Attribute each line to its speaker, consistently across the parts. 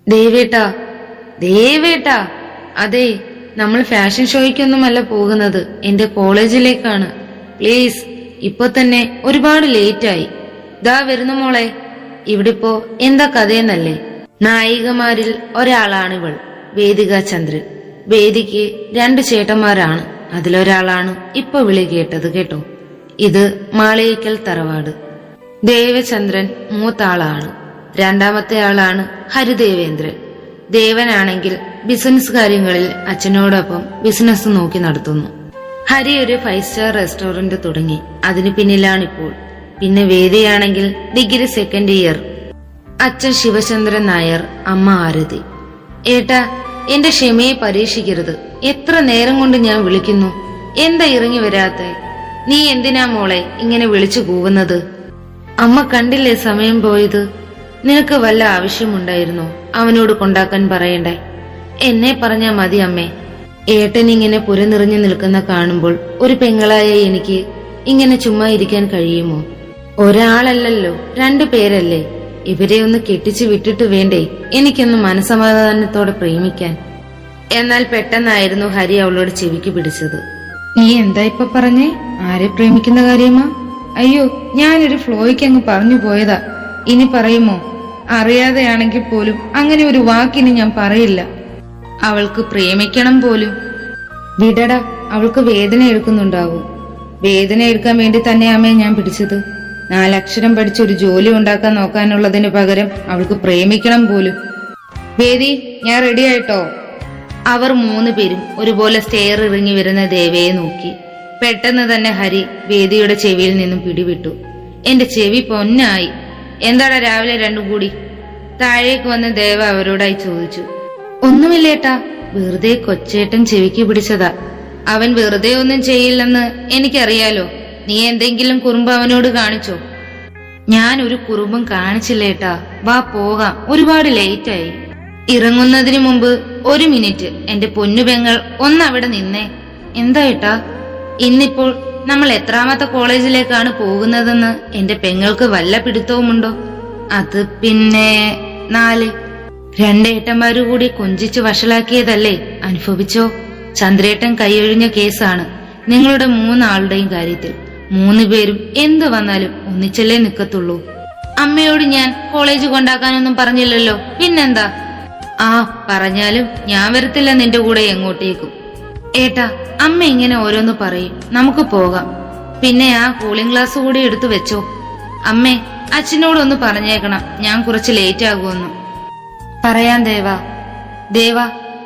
Speaker 1: ദേവേട്ടാ, ദേവേട്ടാ, അതെ, നമ്മൾ ഫാഷൻ ഷോയ്ക്കൊന്നുമല്ല പോകുന്നത്, എന്റെ കോളേജിലേക്കാണ്. പ്ലീസ്, ഇപ്പൊ തന്നെ ഒരുപാട് ലേറ്റായി. ദാ വരുന്നു മോളെ. ഇവിടിപ്പോ എന്താ കഥയെന്നല്ലേ? നായികമാരിൽ ഒരാളാണിവൾ, വേദിക ചന്ദ്രൻ. വേദിക്ക് 2 ചേട്ടന്മാരാണ്. അതിലൊരാളാണ് ഇപ്പൊ വിളി കേട്ടത് കേട്ടോ. ഇത് മാളികക്കൽ തറവാട്. ദേവചന്ദ്രൻ മൂത്താളാണ്. രണ്ടാമത്തെ ആളാണ് ഹരിദേവേന്ദ്രൻ. ദേവനാണെങ്കിൽ ബിസിനസ് കാര്യങ്ങളിൽ അച്ഛനോടൊപ്പം ബിസിനസ് നോക്കി നടത്തുന്നു. ഹരി ഒരു 5 സ്റ്റാർ റെസ്റ്റോറന്റ് തുടങ്ങി, അതിന് പിന്നിലാണിപ്പോൾ. പിന്നെ വേദിയാണെങ്കിൽ ഡിഗ്രി 2nd ഇയർ. അച്ഛൻ ശിവചന്ദ്രൻ നായർ, അമ്മ ആരതി. ഏട്ടാ, എന്റെ ക്ഷമയെ പരീക്ഷിക്കരുത്. എത്ര നേരം കൊണ്ട് ഞാൻ വിളിക്കുന്നു, എന്താ ഇറങ്ങി വരാത്തെ? നീ എന്തിനാ മോളെ ഇങ്ങനെ വിളിച്ചു കൂവുന്നത്? അമ്മ കണ്ടില്ലേ സമയം പോയത്? നിനക്ക് വല്ല ആവശ്യമുണ്ടായിരുന്നോ അവനോട് കൊണ്ടാക്കാൻ പറയണ്ടേ? എന്നെ പറഞ്ഞാ മതി അമ്മേ. ഏട്ടൻ ഇങ്ങനെ പുരനിറഞ്ഞു നിൽക്കുന്ന കാണുമ്പോൾ ഒരു പെങ്ങളായ എനിക്ക് ഇങ്ങനെ ചുമ്മാ ഇരിക്കാൻ കഴിയുമോ? ഒരാളല്ലല്ലോ, 2 പേരല്ലേ. ഇവരെ ഒന്ന് കെട്ടിച്ചു വിട്ടിട്ട് വേണ്ടേ എനിക്കൊന്ന് മനസമാധാനത്തോടെ പ്രേമിക്കാൻ? എന്നാൽ പെട്ടെന്നായിരുന്നു ഹരി അവളോട് ചെവിക്ക് പിടിച്ചത്.
Speaker 2: നീ എന്താ ഇപ്പൊ പറഞ്ഞേ? ആരെ പ്രേമിക്കുന്ന കാര്യമാ? അയ്യോ, ഞാനൊരു ഫ്ലോയ്ക്ക് അങ്ങ് പറഞ്ഞു പോയതാ. ഇനി പറയുമോ? അറിയാതെയാണെങ്കിൽ പോലും അങ്ങനെ ഒരു വാക്കിന് ഞാൻ പറയില്ല.
Speaker 1: അവൾക്ക് പ്രേമിക്കണം പോലും.
Speaker 2: വിടടാ, അവൾക്ക് വേദന എടുക്കുന്നുണ്ടാവും. വേദന എടുക്കാൻ വേണ്ടി തന്നെ അമ്മയെ ഞാൻ പിടിച്ചത്. 4 അക്ഷരം പഠിച്ച് ഒരു ജോലി ഉണ്ടാക്കാൻ നോക്കാനുള്ളതിന് പകരം അവൾക്ക് പ്രേമിക്കണം പോലും. വേദി, ഞാൻ റെഡി ആയിട്ടോ?
Speaker 1: അവർ 3 പേരും ഒരുപോലെ സ്റ്റെയർ ഇറങ്ങി വരുന്ന ദേവയെ നോക്കി. പെട്ടെന്ന് തന്നെ ഹരി വേദിയുടെ ചെവിയിൽ നിന്നും പിടിവിട്ടു. എന്റെ ചെവി പൊന്നായി. എന്താടാ രാവിലെ 2 കൂടി? താഴേക്ക് വന്ന് ദേവ അവരോടായി ചോദിച്ചു.
Speaker 2: ഒന്നുമില്ലേട്ടാ,
Speaker 1: വെറുതെ കൊച്ചേട്ടൻ ചെവിക്ക് പിടിച്ചതാ. അവൻ വെറുതെ ഒന്നും ചെയ്യില്ലെന്ന് എനിക്കറിയാലോ. നീ എന്തെങ്കിലും കുറുമ്പ് അവനോട് കാണിച്ചോ? ഞാൻ ഒരു കുറുമ്പും കാണിച്ചില്ലേട്ടാ. വാ പോകാം, ഒരുപാട് ലേറ്റായി. ഇറങ്ങുന്നതിന് മുമ്പ് 1 മിനിറ്റ് എന്റെ പൊന്നു പെങ്ങൾ ഒന്നവിടെ നിന്നേ. എന്താ ഏട്ടാ? ഇന്നിപ്പോൾ നമ്മൾ എത്രാമത്തെ കോളേജിലേക്കാണ് പോകുന്നതെന്ന് എന്റെ പെങ്ങൾക്ക് വല്ല പിടുത്തവുമുണ്ടോ? അത് പിന്നെ 4. 2 ഏട്ടന്മാരു കൂടി കൊഞ്ചിച്ചു വഷളാക്കിയതല്ലേ, അനുഭവിച്ചോ? ചന്ദ്രേട്ടൻ കൈയൊഴിഞ്ഞ കേസാണ് നിങ്ങളുടെ 3 ആളുടെയും കാര്യത്തിൽ. 3 പേരും എന്തു വന്നാലും ഒന്നിച്ചല്ലേ നിക്കത്തുള്ളൂ. അമ്മയോട് ഞാൻ കോളേജ് കൊണ്ടാക്കാനൊന്നും പറഞ്ഞില്ലല്ലോ, പിന്നെന്താ? ആ പറഞ്ഞാലും ഞാൻ വരത്തില്ല നിന്റെ കൂടെ എങ്ങോട്ടേക്കും. ഏട്ടാ, അമ്മ ഇങ്ങനെ ഓരോന്ന് പറയും, നമുക്ക് പോകാം. പിന്നെ ആ കൂളിംഗ് ഗ്ലാസ് കൂടി എടുത്തു വെച്ചോ. അമ്മേ, അച്ഛനോടൊന്ന് പറഞ്ഞേക്കണം ഞാൻ കുറച്ച് ലേറ്റ് ആകുമെന്ന്.
Speaker 2: പറയാൻ ദേവ.
Speaker 1: ദേവ,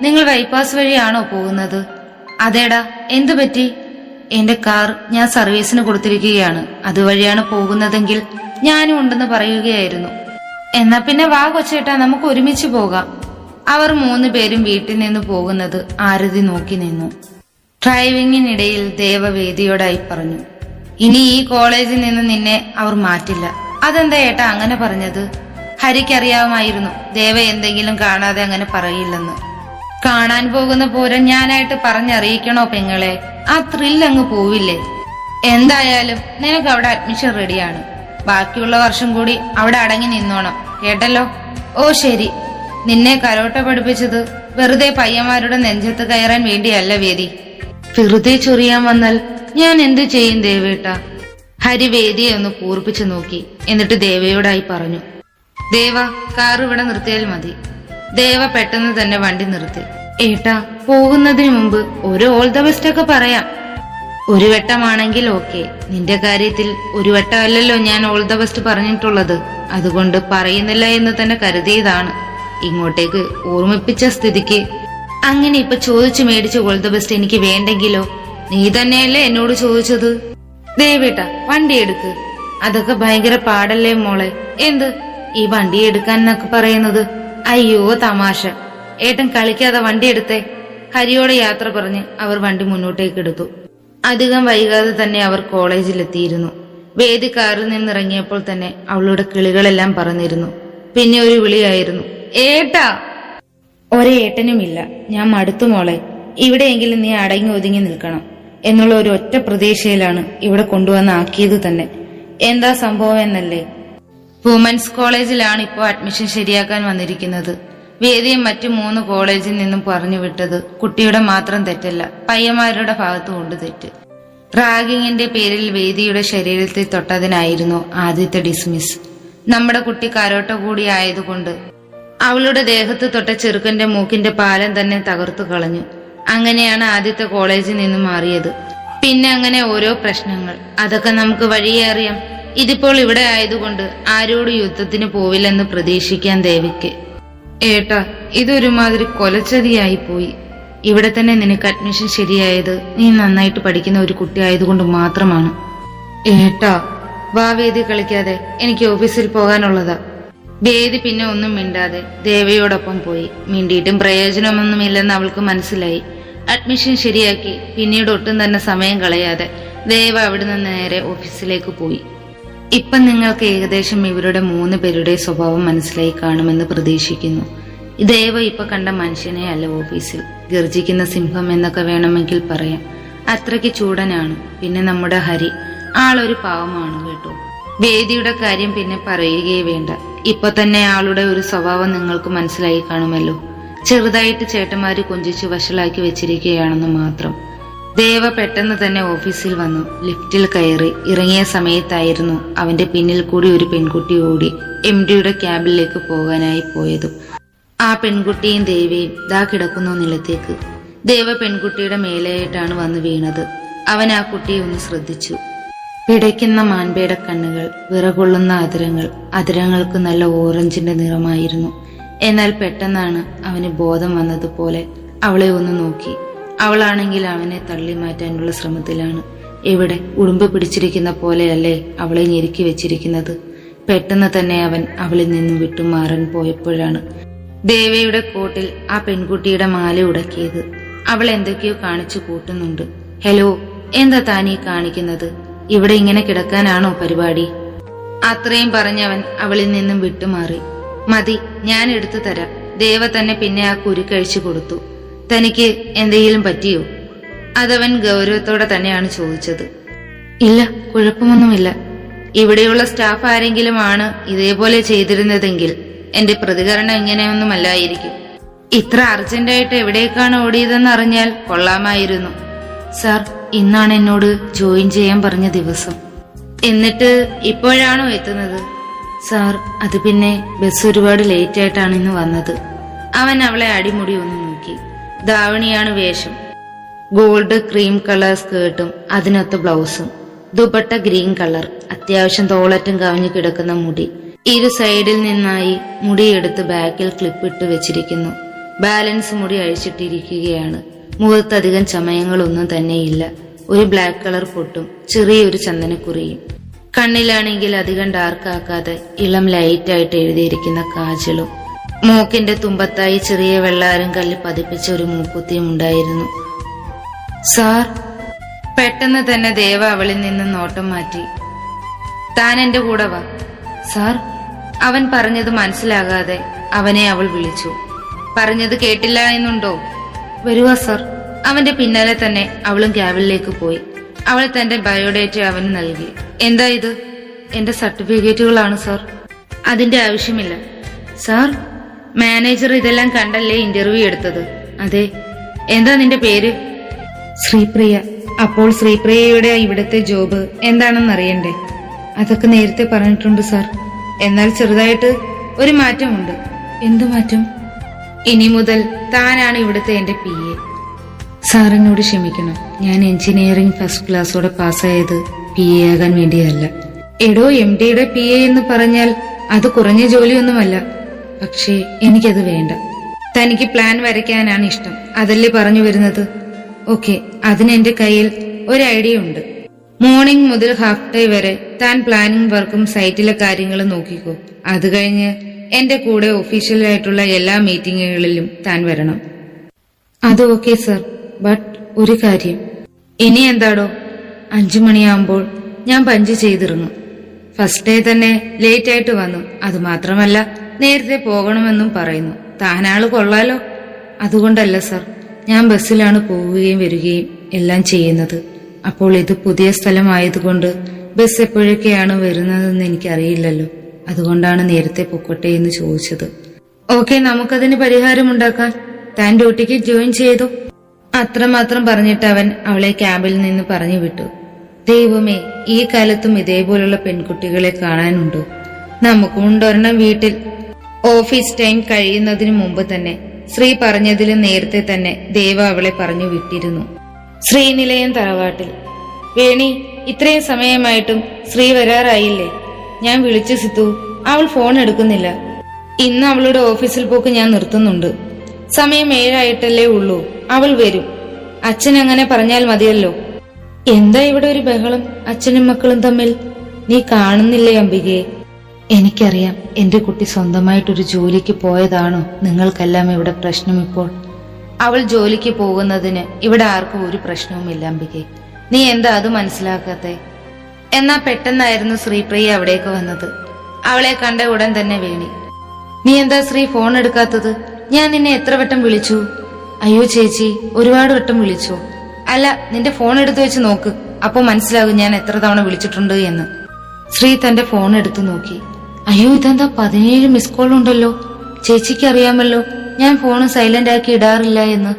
Speaker 1: നിങ്ങൾ ബൈപ്പാസ് വഴിയാണോ പോകുന്നത്?
Speaker 2: അതേടാ, എന്തു പറ്റി?
Speaker 1: എന്റെ കാർ ഞാൻ സർവീസിന് കൊടുത്തിരിക്കുകയാണ്. അതുവഴിയാണ് പോകുന്നതെങ്കിൽ ഞാനും ഉണ്ടെന്ന് പറയുകയായിരുന്നു.
Speaker 2: എന്നാ പിന്നെ വാ കൊച്ചേട്ടാ, നമുക്ക് ഒരുമിച്ച് പോകാം.
Speaker 1: അവർ 3 പേരും വീട്ടിൽ നിന്ന് പോകുന്നത് ആരതി നോക്കി നിന്നു. ഡ്രൈവിംഗിനിടയിൽ ദേവ വേദിയോടായി പറഞ്ഞു, ഇനി ഈ കോളേജിൽ നിന്ന് നിന്നെ അവർ മാറ്റില്ല.
Speaker 2: അതെന്താ ഏട്ടാ അങ്ങനെ പറഞ്ഞത്?
Speaker 1: ഹരിക്കറിയാമായിരുന്നു ദേവ എന്തെങ്കിലും കാണാതെ അങ്ങനെ പറയില്ലെന്ന്. കാണാൻ പോകുന്ന പോരം ഞാനായിട്ട് പറഞ്ഞറിയിക്കണോ പെങ്ങളെ? ആ ത്രില്ല് അങ്ങ് പോവില്ലേ? എന്തായാലും നിനക്ക് അവിടെ അഡ്മിഷൻ റെഡിയാണ്. ബാക്കിയുള്ള വർഷം കൂടി അവിടെ അടങ്ങി നിന്നോണം, കേട്ടല്ലോ? ഓ ശരി. നിന്നെ കരോട്ട പഠിപ്പിച്ചത് വെറുതെ പയ്യന്മാരുടെ നെഞ്ചത്ത് കയറാൻ വേണ്ടിയല്ല വേദി. വെറുതെ ചൊറിയാൻ വന്നാൽ ഞാൻ എന്തു ചെയ്യും ദേവേട്ട? ഹരി വേദിയെ ഒന്ന് കൂർപ്പിച്ചു നോക്കി. എന്നിട്ട് ദേവയോടായി പറഞ്ഞു, ദേവ, കാർ ഇവിടെ നിർത്തിയാൽ മതി. ദേവ പെട്ടെന്ന് തന്നെ വണ്ടി നിർത്തി. ഏട്ടാ, പോകുന്നതിന് മുമ്പ് ഒരു ഓൾ ദ ബെസ്റ്റ് ഒക്കെ പറയാം. ഒരു വട്ടമാണെങ്കിൽ ഓക്കെ. നിന്റെ കാര്യത്തിൽ ഒരു വട്ടമല്ലല്ലോ ഞാൻ ഓൾ ദ ബെസ്റ്റ് പറഞ്ഞിട്ടുള്ളത്. അതുകൊണ്ട് പറയുന്നില്ല എന്ന് തന്നെ കരുതിയതാണ്. ഇങ്ങോട്ടേക്ക് ഓർമ്മിപ്പിച്ച സ്ഥിതിക്ക് അങ്ങനെ ഇപ്പൊ ചോദിച്ചു മേടിച്ച ഓൾ ദ ബെസ്റ്റ് എനിക്ക് വേണ്ടെങ്കിലോ? നീ തന്നെയല്ലേ എന്നോട് ചോദിച്ചത്? ദേവേട്ട, വണ്ടി എടുക്ക്. അതൊക്കെ ഭയങ്കര പാടല്ലേ മോളെ? എന്ത് ഈ വണ്ടി എടുക്കാൻ എന്നൊക്കെ പറയുന്നത്? അയ്യോ തമാശ. ഏട്ടൻ കളിക്കാതെ വണ്ടി എടുത്തേ. ഹരിയോടെ യാത്ര പറഞ്ഞ് അവർ വണ്ടി മുന്നോട്ടേക്ക് എടുത്തു. അധികം വൈകാതെ തന്നെ അവർ കോളേജിലെത്തിയിരുന്നു. വേദി കാറിൽ നിന്നിറങ്ങിയപ്പോൾ തന്നെ അവളുടെ കിളികളെല്ലാം പറഞ്ഞിരുന്നു. പിന്നെ ഒരു വിളിയായിരുന്നു, ഏട്ടാ.
Speaker 2: ഒരേട്ടനുമില്ല, ഞാൻ മടുത്തു മോളെ. ഇവിടെയെങ്കിലും നീ അടങ്ങി ഒതുങ്ങി നിൽക്കണം എന്നുള്ള ഒരു ഒറ്റ പ്രതീക്ഷയിലാണ് ഇവിടെ കൊണ്ടുവന്ന് ആക്കിയത് തന്നെ. എന്താ സംഭവം എന്നല്ലേ?
Speaker 1: വുമൻസ് കോളേജിലാണ് ഇപ്പോൾ അഡ്മിഷൻ ശരിയാക്കാൻ വന്നിരിക്കുന്നത്. വേദിയും മറ്റു 3 കോളേജിൽ നിന്നും പറഞ്ഞു വിട്ടത് കുട്ടിയുടെ മാത്രം തെറ്റല്ല, പയ്യന്മാരുടെ ഭാഗത്തുകൊണ്ട് തെറ്റ്. റാഗിങ്ങിന്റെ പേരിൽ വേദിയുടെ ശരീരത്തിൽ തൊട്ടതിനായിരുന്നു ആദ്യത്തെ ഡിസ്മിസ്. നമ്മുടെ കുട്ടി കരോട്ട കൂടി ആയതുകൊണ്ട് അവളുടെ ദേഹത്ത് തൊട്ട ചെറുക്കന്റെ മൂക്കിന്റെ പാലം തന്നെ തകർത്തു കളഞ്ഞു. അങ്ങനെയാണ് ആദ്യത്തെ കോളേജിൽ നിന്നും മാറിയത്. പിന്നെ അങ്ങനെ ഓരോ പ്രശ്നങ്ങൾ, അതൊക്കെ നമുക്ക് വഴിയേ അറിയാം. ഇതിപ്പോൾ ഇവിടെ ആയതുകൊണ്ട് ആരോട് യുദ്ധത്തിന് പോവില്ലെന്ന് പ്രതീക്ഷിക്കാൻ ദേവിക്ക്. ഏട്ടാ, ഇതൊരുമാതിരി കൊലച്ചതിയായി പോയി. ഇവിടെ തന്നെ നിനക്ക് അഡ്മിഷൻ ശരിയായത് നീ നന്നായിട്ട് പഠിക്കുന്ന ഒരു കുട്ടി ആയതുകൊണ്ട് മാത്രമാണ്. ഏട്ടാ, വാ വേദി കളിക്കാതെ, എനിക്ക് ഓഫീസിൽ പോകാനുള്ളതാ. വേദി പിന്നെ ഒന്നും മിണ്ടാതെ ദേവയോടൊപ്പം പോയി. മിണ്ടിയിട്ടും പ്രയോജനമൊന്നുമില്ലെന്ന് അവൾക്ക് മനസ്സിലായി. അഡ്മിഷൻ ശരിയാക്കി പിന്നീട് ഒട്ടും തന്നെ സമയം കളയാതെ ദേവ അവിടെ നിന്ന് നേരെ ഓഫീസിലേക്ക് പോയി. ഇപ്പം നിങ്ങൾക്ക് ഏകദേശം ഇവരുടെ 3 പേരുടെ സ്വഭാവം മനസ്സിലായി കാണുമെന്ന് പ്രതീക്ഷിക്കുന്നു. ദേവ ഇപ്പൊ കണ്ട മനുഷ്യനെ അല്ല ഓഫീസിൽ, ഗർജിക്കുന്ന സിംഹം എന്നൊക്കെ വേണമെങ്കിൽ പറയാം. അത്രയ്ക്ക് ചൂടനാണ്. പിന്നെ നമ്മുടെ ഹരി ആളൊരു പാവമാണ് കേട്ടോ. വേദിയുടെ കാര്യം പിന്നെ പറയുകയേ വേണ്ട. ഇപ്പൊ തന്നെ ആളുടെ ഒരു സ്വഭാവം നിങ്ങൾക്ക് മനസ്സിലായി കാണുമല്ലോ. ചെറുതായിട്ട് ചേട്ടന്മാര് കൊഞ്ചിച്ചു വഷളാക്കി വെച്ചിരിക്കുകയാണെന്ന് മാത്രം. ദേവ പെട്ടെന്ന് തന്നെ ഓഫീസിൽ വന്നു. ലിഫ്റ്റിൽ കയറി ഇറങ്ങിയ സമയത്തായിരുന്നു അവന്റെ പിന്നിൽ കൂടി ഒരു പെൺകുട്ടി ഓടി MDയുടെ ക്യാബിലേക്ക് പോകാനായി പോയതും. ആ പെൺകുട്ടിയും ദേവയും ദാ കിടക്കുന്നു നിലത്തേക്ക്. ദേവ പെൺകുട്ടിയുടെ മേലെയായിട്ടാണ് വന്ന് വീണത്. അവൻ ആ കുട്ടിയെ ഒന്ന് ശ്രദ്ധിച്ചു. പിടയ്ക്കുന്ന മാൻപേട കണ്ണുകൾ, വിറകൊള്ളുന്ന അതിരങ്ങൾക്ക് നല്ല ഓറഞ്ചിന്റെ നിറമായിരുന്നു. എന്നാൽ പെട്ടെന്നാണ് അവന് ബോധം വന്നതുപോലെ അവളെ ഒന്ന് നോക്കി. അവളാണെങ്കിൽ അവനെ തള്ളി മാറ്റാനുള്ള ശ്രമത്തിലാണ്. എവിടെ ഉടുമ്പ് പിടിച്ചിരിക്കുന്ന പോലെയല്ലേ അവളെ ഞെരുക്കി വെച്ചിരിക്കുന്നത്. പെട്ടെന്ന് തന്നെ അവൻ അവളിൽ നിന്നും വിട്ടുമാറാൻ പോയപ്പോഴാണ് ദേവയുടെ കോട്ടിൽ ആ പെൺകുട്ടിയുടെ മാല ഉടക്കിയത്. അവൾ എന്തൊക്കെയോ കാണിച്ചു കൂട്ടുന്നുണ്ട്. ഹലോ, എന്താ താനീ കാണിക്കുന്നത്? ഇവിടെ ഇങ്ങനെ കിടക്കാനാണോ പരിപാടി? അത്രയും പറഞ്ഞവൻ അവളിൽ നിന്നും വിട്ടുമാറി. മതി, ഞാൻ എടുത്തു തരാം. ദേവ തന്നെ പിന്നെ ആ കുരുക്കഴിച്ചു കൊടുത്തു. തനിക്ക് എന്തെങ്കിലും പറ്റിയോ? അതവൻ ഗൗരവത്തോടെ തന്നെയാണ് ചോദിച്ചത്. ഇല്ല, കുഴപ്പമൊന്നുമില്ല. ഇവിടെയുള്ള സ്റ്റാഫ് ആരെങ്കിലും ആണ് ഇതേപോലെ ചെയ്തിരുന്നതെങ്കിൽ എന്റെ പ്രതികരണം ഇങ്ങനെയൊന്നുമല്ലായിരിക്കും. ഇത്ര അർജന്റായിട്ട് എവിടേക്കാണ് ഓടിയതെന്ന് അറിഞ്ഞാൽ കൊള്ളാമായിരുന്നു. സാർ, ഇന്നാണ് എന്നോട് ജോയിൻ ചെയ്യാൻ പറഞ്ഞ ദിവസം. എന്നിട്ട് ഇപ്പോഴാണോ എത്തുന്നത്? സാർ, അത് പിന്നെ ബസ് ഒരുപാട് ലേറ്റ് ആയിട്ടാണ് ഇന്ന് വന്നത്. അവൻ അവളെ അടിമുടി ഒന്ന് നോക്കി. ധാവണിയാണ് വേഷം. ഗോൾഡ് ക്രീം കളർ സ്കേർട്ടും അതിനൊത്ത ബ്ലൗസും, ദുപ്പട്ട ഗ്രീൻ കളർ, അത്യാവശ്യം തോളറ്റും കവിഞ്ഞു കിടക്കുന്ന മുടി. ഇരു സൈഡിൽ നിന്നായി മുടിയെടുത്ത് ബാക്കിൽ ക്ലിപ്പിട്ട് വെച്ചിരിക്കുന്നു. ബാലൻസ് മുടി അഴിച്ചിട്ടിരിക്കുകയാണ്. മുഖത്തധികം ചമയങ്ങളൊന്നും തന്നെയില്ല. ഒരു ബ്ലാക്ക് കളർ പൊട്ടും ചെറിയൊരു ചന്ദനക്കുറിയും. കണ്ണിലാണെങ്കിൽ അധികം ഡാർക്കാക്കാതെ ഇളം ലൈറ്റായിട്ട് എഴുതിയിരിക്കുന്ന കാജലും. മൂക്കിന്റെ തുമ്പത്തായി ചെറിയ വെള്ളാരം കല്ല് പതിപ്പിച്ച ഒരു മൂക്കുത്തിയും ഉണ്ടായിരുന്നു. സാർ, പെട്ടെന്ന് തന്നെ ദേവ അവളിൽ നിന്ന് നോട്ടം മാറ്റി. താൻ എന്റെ കൂടെ വാ. സാർ, അവൻ പറഞ്ഞത് മനസ്സിലാകാതെ അവനെ അവൾ വിളിച്ചു. പറഞ്ഞത് കേട്ടില്ല എന്നുണ്ടോ? വരുവാ സാർ. അവന്റെ പിന്നാലെ തന്നെ അവളും ക്യാബിനിലേക്ക് പോയി. അവൾ തന്റെ ബയോഡേറ്റ അവന് നൽകി. എന്താ ഇത്? എന്റെ സർട്ടിഫിക്കറ്റുകളാണ് സാർ. അതിന്റെ ആവശ്യമില്ല സാർ. മാനേജർ ഇതെല്ലാം കണ്ടല്ലേ ഇന്റർവ്യൂ എടുത്തത്? അതെ. എന്താ നിന്റെ പേര്? ശ്രീപ്രിയ. അപ്പോൾ ശ്രീപ്രിയയുടെ ഇവിടുത്തെ ജോബ് എന്താണെന്ന് അറിയണ്ടേ? അതൊക്കെ നേരത്തെ പറഞ്ഞിട്ടുണ്ട് സാർ. എന്നാൽ ചെറുതായിട്ട് ഒരു മാറ്റമുണ്ട്. എന്തു മാറ്റം? ഇനി മുതൽ താനാണ് ഇവിടുത്തെ എന്റെ PA. സാറിനോട് ക്ഷമിക്കണം. ഞാൻ എഞ്ചിനീയറിംഗ് ഫസ്റ്റ് ക്ലാസ്സോടെ പാസ്സായത് PA ആകാൻ വേണ്ടിയല്ല. എടോ, MDയുടെ PA എന്ന് പറഞ്ഞാൽ അത് കുറഞ്ഞ ജോലിയൊന്നുമല്ല. പക്ഷേ എനിക്കത് വേണ്ട. തനിക്ക് പ്ലാൻ വരയ്ക്കാനാണ് ഇഷ്ടം, അതല്ലേ പറഞ്ഞു വരുന്നത്? ഓക്കെ, അതിന് എന്റെ കയ്യിൽ ഒരു ഐഡിയ ഉണ്ട്. മോർണിംഗ് മുതൽ ഹാഫ് ഡേ വരെ താൻ പ്ലാനിംഗ് വർക്കും സൈറ്റിലെ കാര്യങ്ങളും നോക്കിക്കോ. അത് കഴിഞ്ഞ് എന്റെ കൂടെ ഒഫീഷ്യലായിട്ടുള്ള എല്ലാ മീറ്റിങ്ങുകളിലും താൻ വരണം. അത് ഓക്കെ സർ. ബട്ട് ഒരു കാര്യം. ഇനി എന്താടോ? 5 മണിയാകുമ്പോൾ ഞാൻ പഞ്ച് ചെയ്തിറങ്ങും. ഫസ്റ്റ് ഡേ തന്നെ ലേറ്റ് ആയിട്ട് വന്നു. അതുമാത്രമല്ല, നേരത്തെ പോകണമെന്നും പറയുന്നു. താനാള് കൊള്ളാലോ. അതുകൊണ്ടല്ല സർ, ഞാൻ ബസ്സിലാണ് പോവുകയും വരികയും എല്ലാം ചെയ്യുന്നത്. അപ്പോൾ ഇത് പുതിയ സ്ഥലമായതുകൊണ്ട് ബസ് എപ്പോഴൊക്കെയാണ് വരുന്നതെന്ന് എനിക്കറിയില്ലല്ലോ. അതുകൊണ്ടാണ് നേരത്തെ പൊക്കോട്ടെ എന്ന് ചോദിച്ചത്.
Speaker 2: ഓക്കെ, നമുക്കതിന് പരിഹാരമുണ്ടാക്കാം. താൻ ഡ്യൂട്ടിക്ക് ജോയിൻ ചെയ്തു. അത്രമാത്രം പറഞ്ഞിട്ട് അവൻ അവളെ ക്യാമ്പിൽ നിന്ന് പറഞ്ഞു വിട്ടു. ദൈവമേ, ഈ കാലത്തും ഇതേപോലുള്ള പെൺകുട്ടികളെ കാണാനുണ്ടോ? നമുക്കുണ്ടൊരെണ്ണം വീട്ടിൽ. ഓഫീസ് ടൈം കഴിയുന്നതിനു മുമ്പ് തന്നെ ശ്രീ പറഞ്ഞതിലും നേരത്തെ തന്നെ ദേവ അവളെ പറഞ്ഞു വിട്ടിരുന്നു. ശ്രീനിലയം തറവാട്ടിൽ. വേണി, ഇത്രയും സമയമായിട്ടും ശ്രീ വരാറായില്ലേ? ഞാൻ വിളിച്ചു സിത്തു, അവൾ ഫോൺ എടുക്കുന്നില്ല. ഇന്ന് അവളുടെ ഓഫീസിൽ പോക്ക് ഞാൻ നിർത്തുന്നുണ്ട്. സമയം 7 ആയിട്ടല്ലേ ഉള്ളൂ. അവൾ വരും. അച്ഛൻ അങ്ങനെ പറഞ്ഞാൽ മതിയല്ലോ. എന്താ ഇവിടെ ഒരു ബഹളം അച്ഛനും മക്കളും തമ്മിൽ? നീ കാണുന്നില്ലേ അംബികയെ? എനിക്കറിയാം, എന്റെ കുട്ടി സ്വന്തമായിട്ടൊരു ജോലിക്ക് പോയതാണോ നിങ്ങൾക്കെല്ലാം ഇവിടെ പ്രശ്നം ഇപ്പോൾ? അവൾ ജോലിക്ക് പോകുന്നതിന് ഇവിടെ ആർക്കും ഒരു പ്രശ്നവുമില്ല അംബികെ. നീ എന്താ അത് മനസ്സിലാക്കാത്തെ? എന്നാ പെട്ടെന്നായിരുന്നു ശ്രീപ്രിയ അവിടേക്ക് വന്നത്. അവളെ കണ്ട ഉടൻ തന്നെ വേണി, നീ എന്താ ശ്രീ ഫോൺ എടുക്കാത്തത്? ഞാൻ നിന്നെ എത്ര വട്ടം വിളിച്ചു? അയ്യോ ചേച്ചി, ഒരുപാട് വട്ടം വിളിച്ചു. അല്ല, നിന്റെ ഫോൺ എടുത്തു വെച്ച് നോക്ക്, അപ്പൊ മനസ്സിലാകും ഞാൻ എത്ര തവണ വിളിച്ചിട്ടുണ്ട് എന്ന്. ശ്രീ തന്റെ ഫോൺ എടുത്തു നോക്കി. അയ്യോ, ഇതെന്താ 17 മിസ് കോൾ ഉണ്ടല്ലോ. ചേച്ചിക്ക് അറിയാമല്ലോ ഞാൻ ഫോൺ സൈലന്റ് ആക്കി ഇടാറില്ല എന്ന്.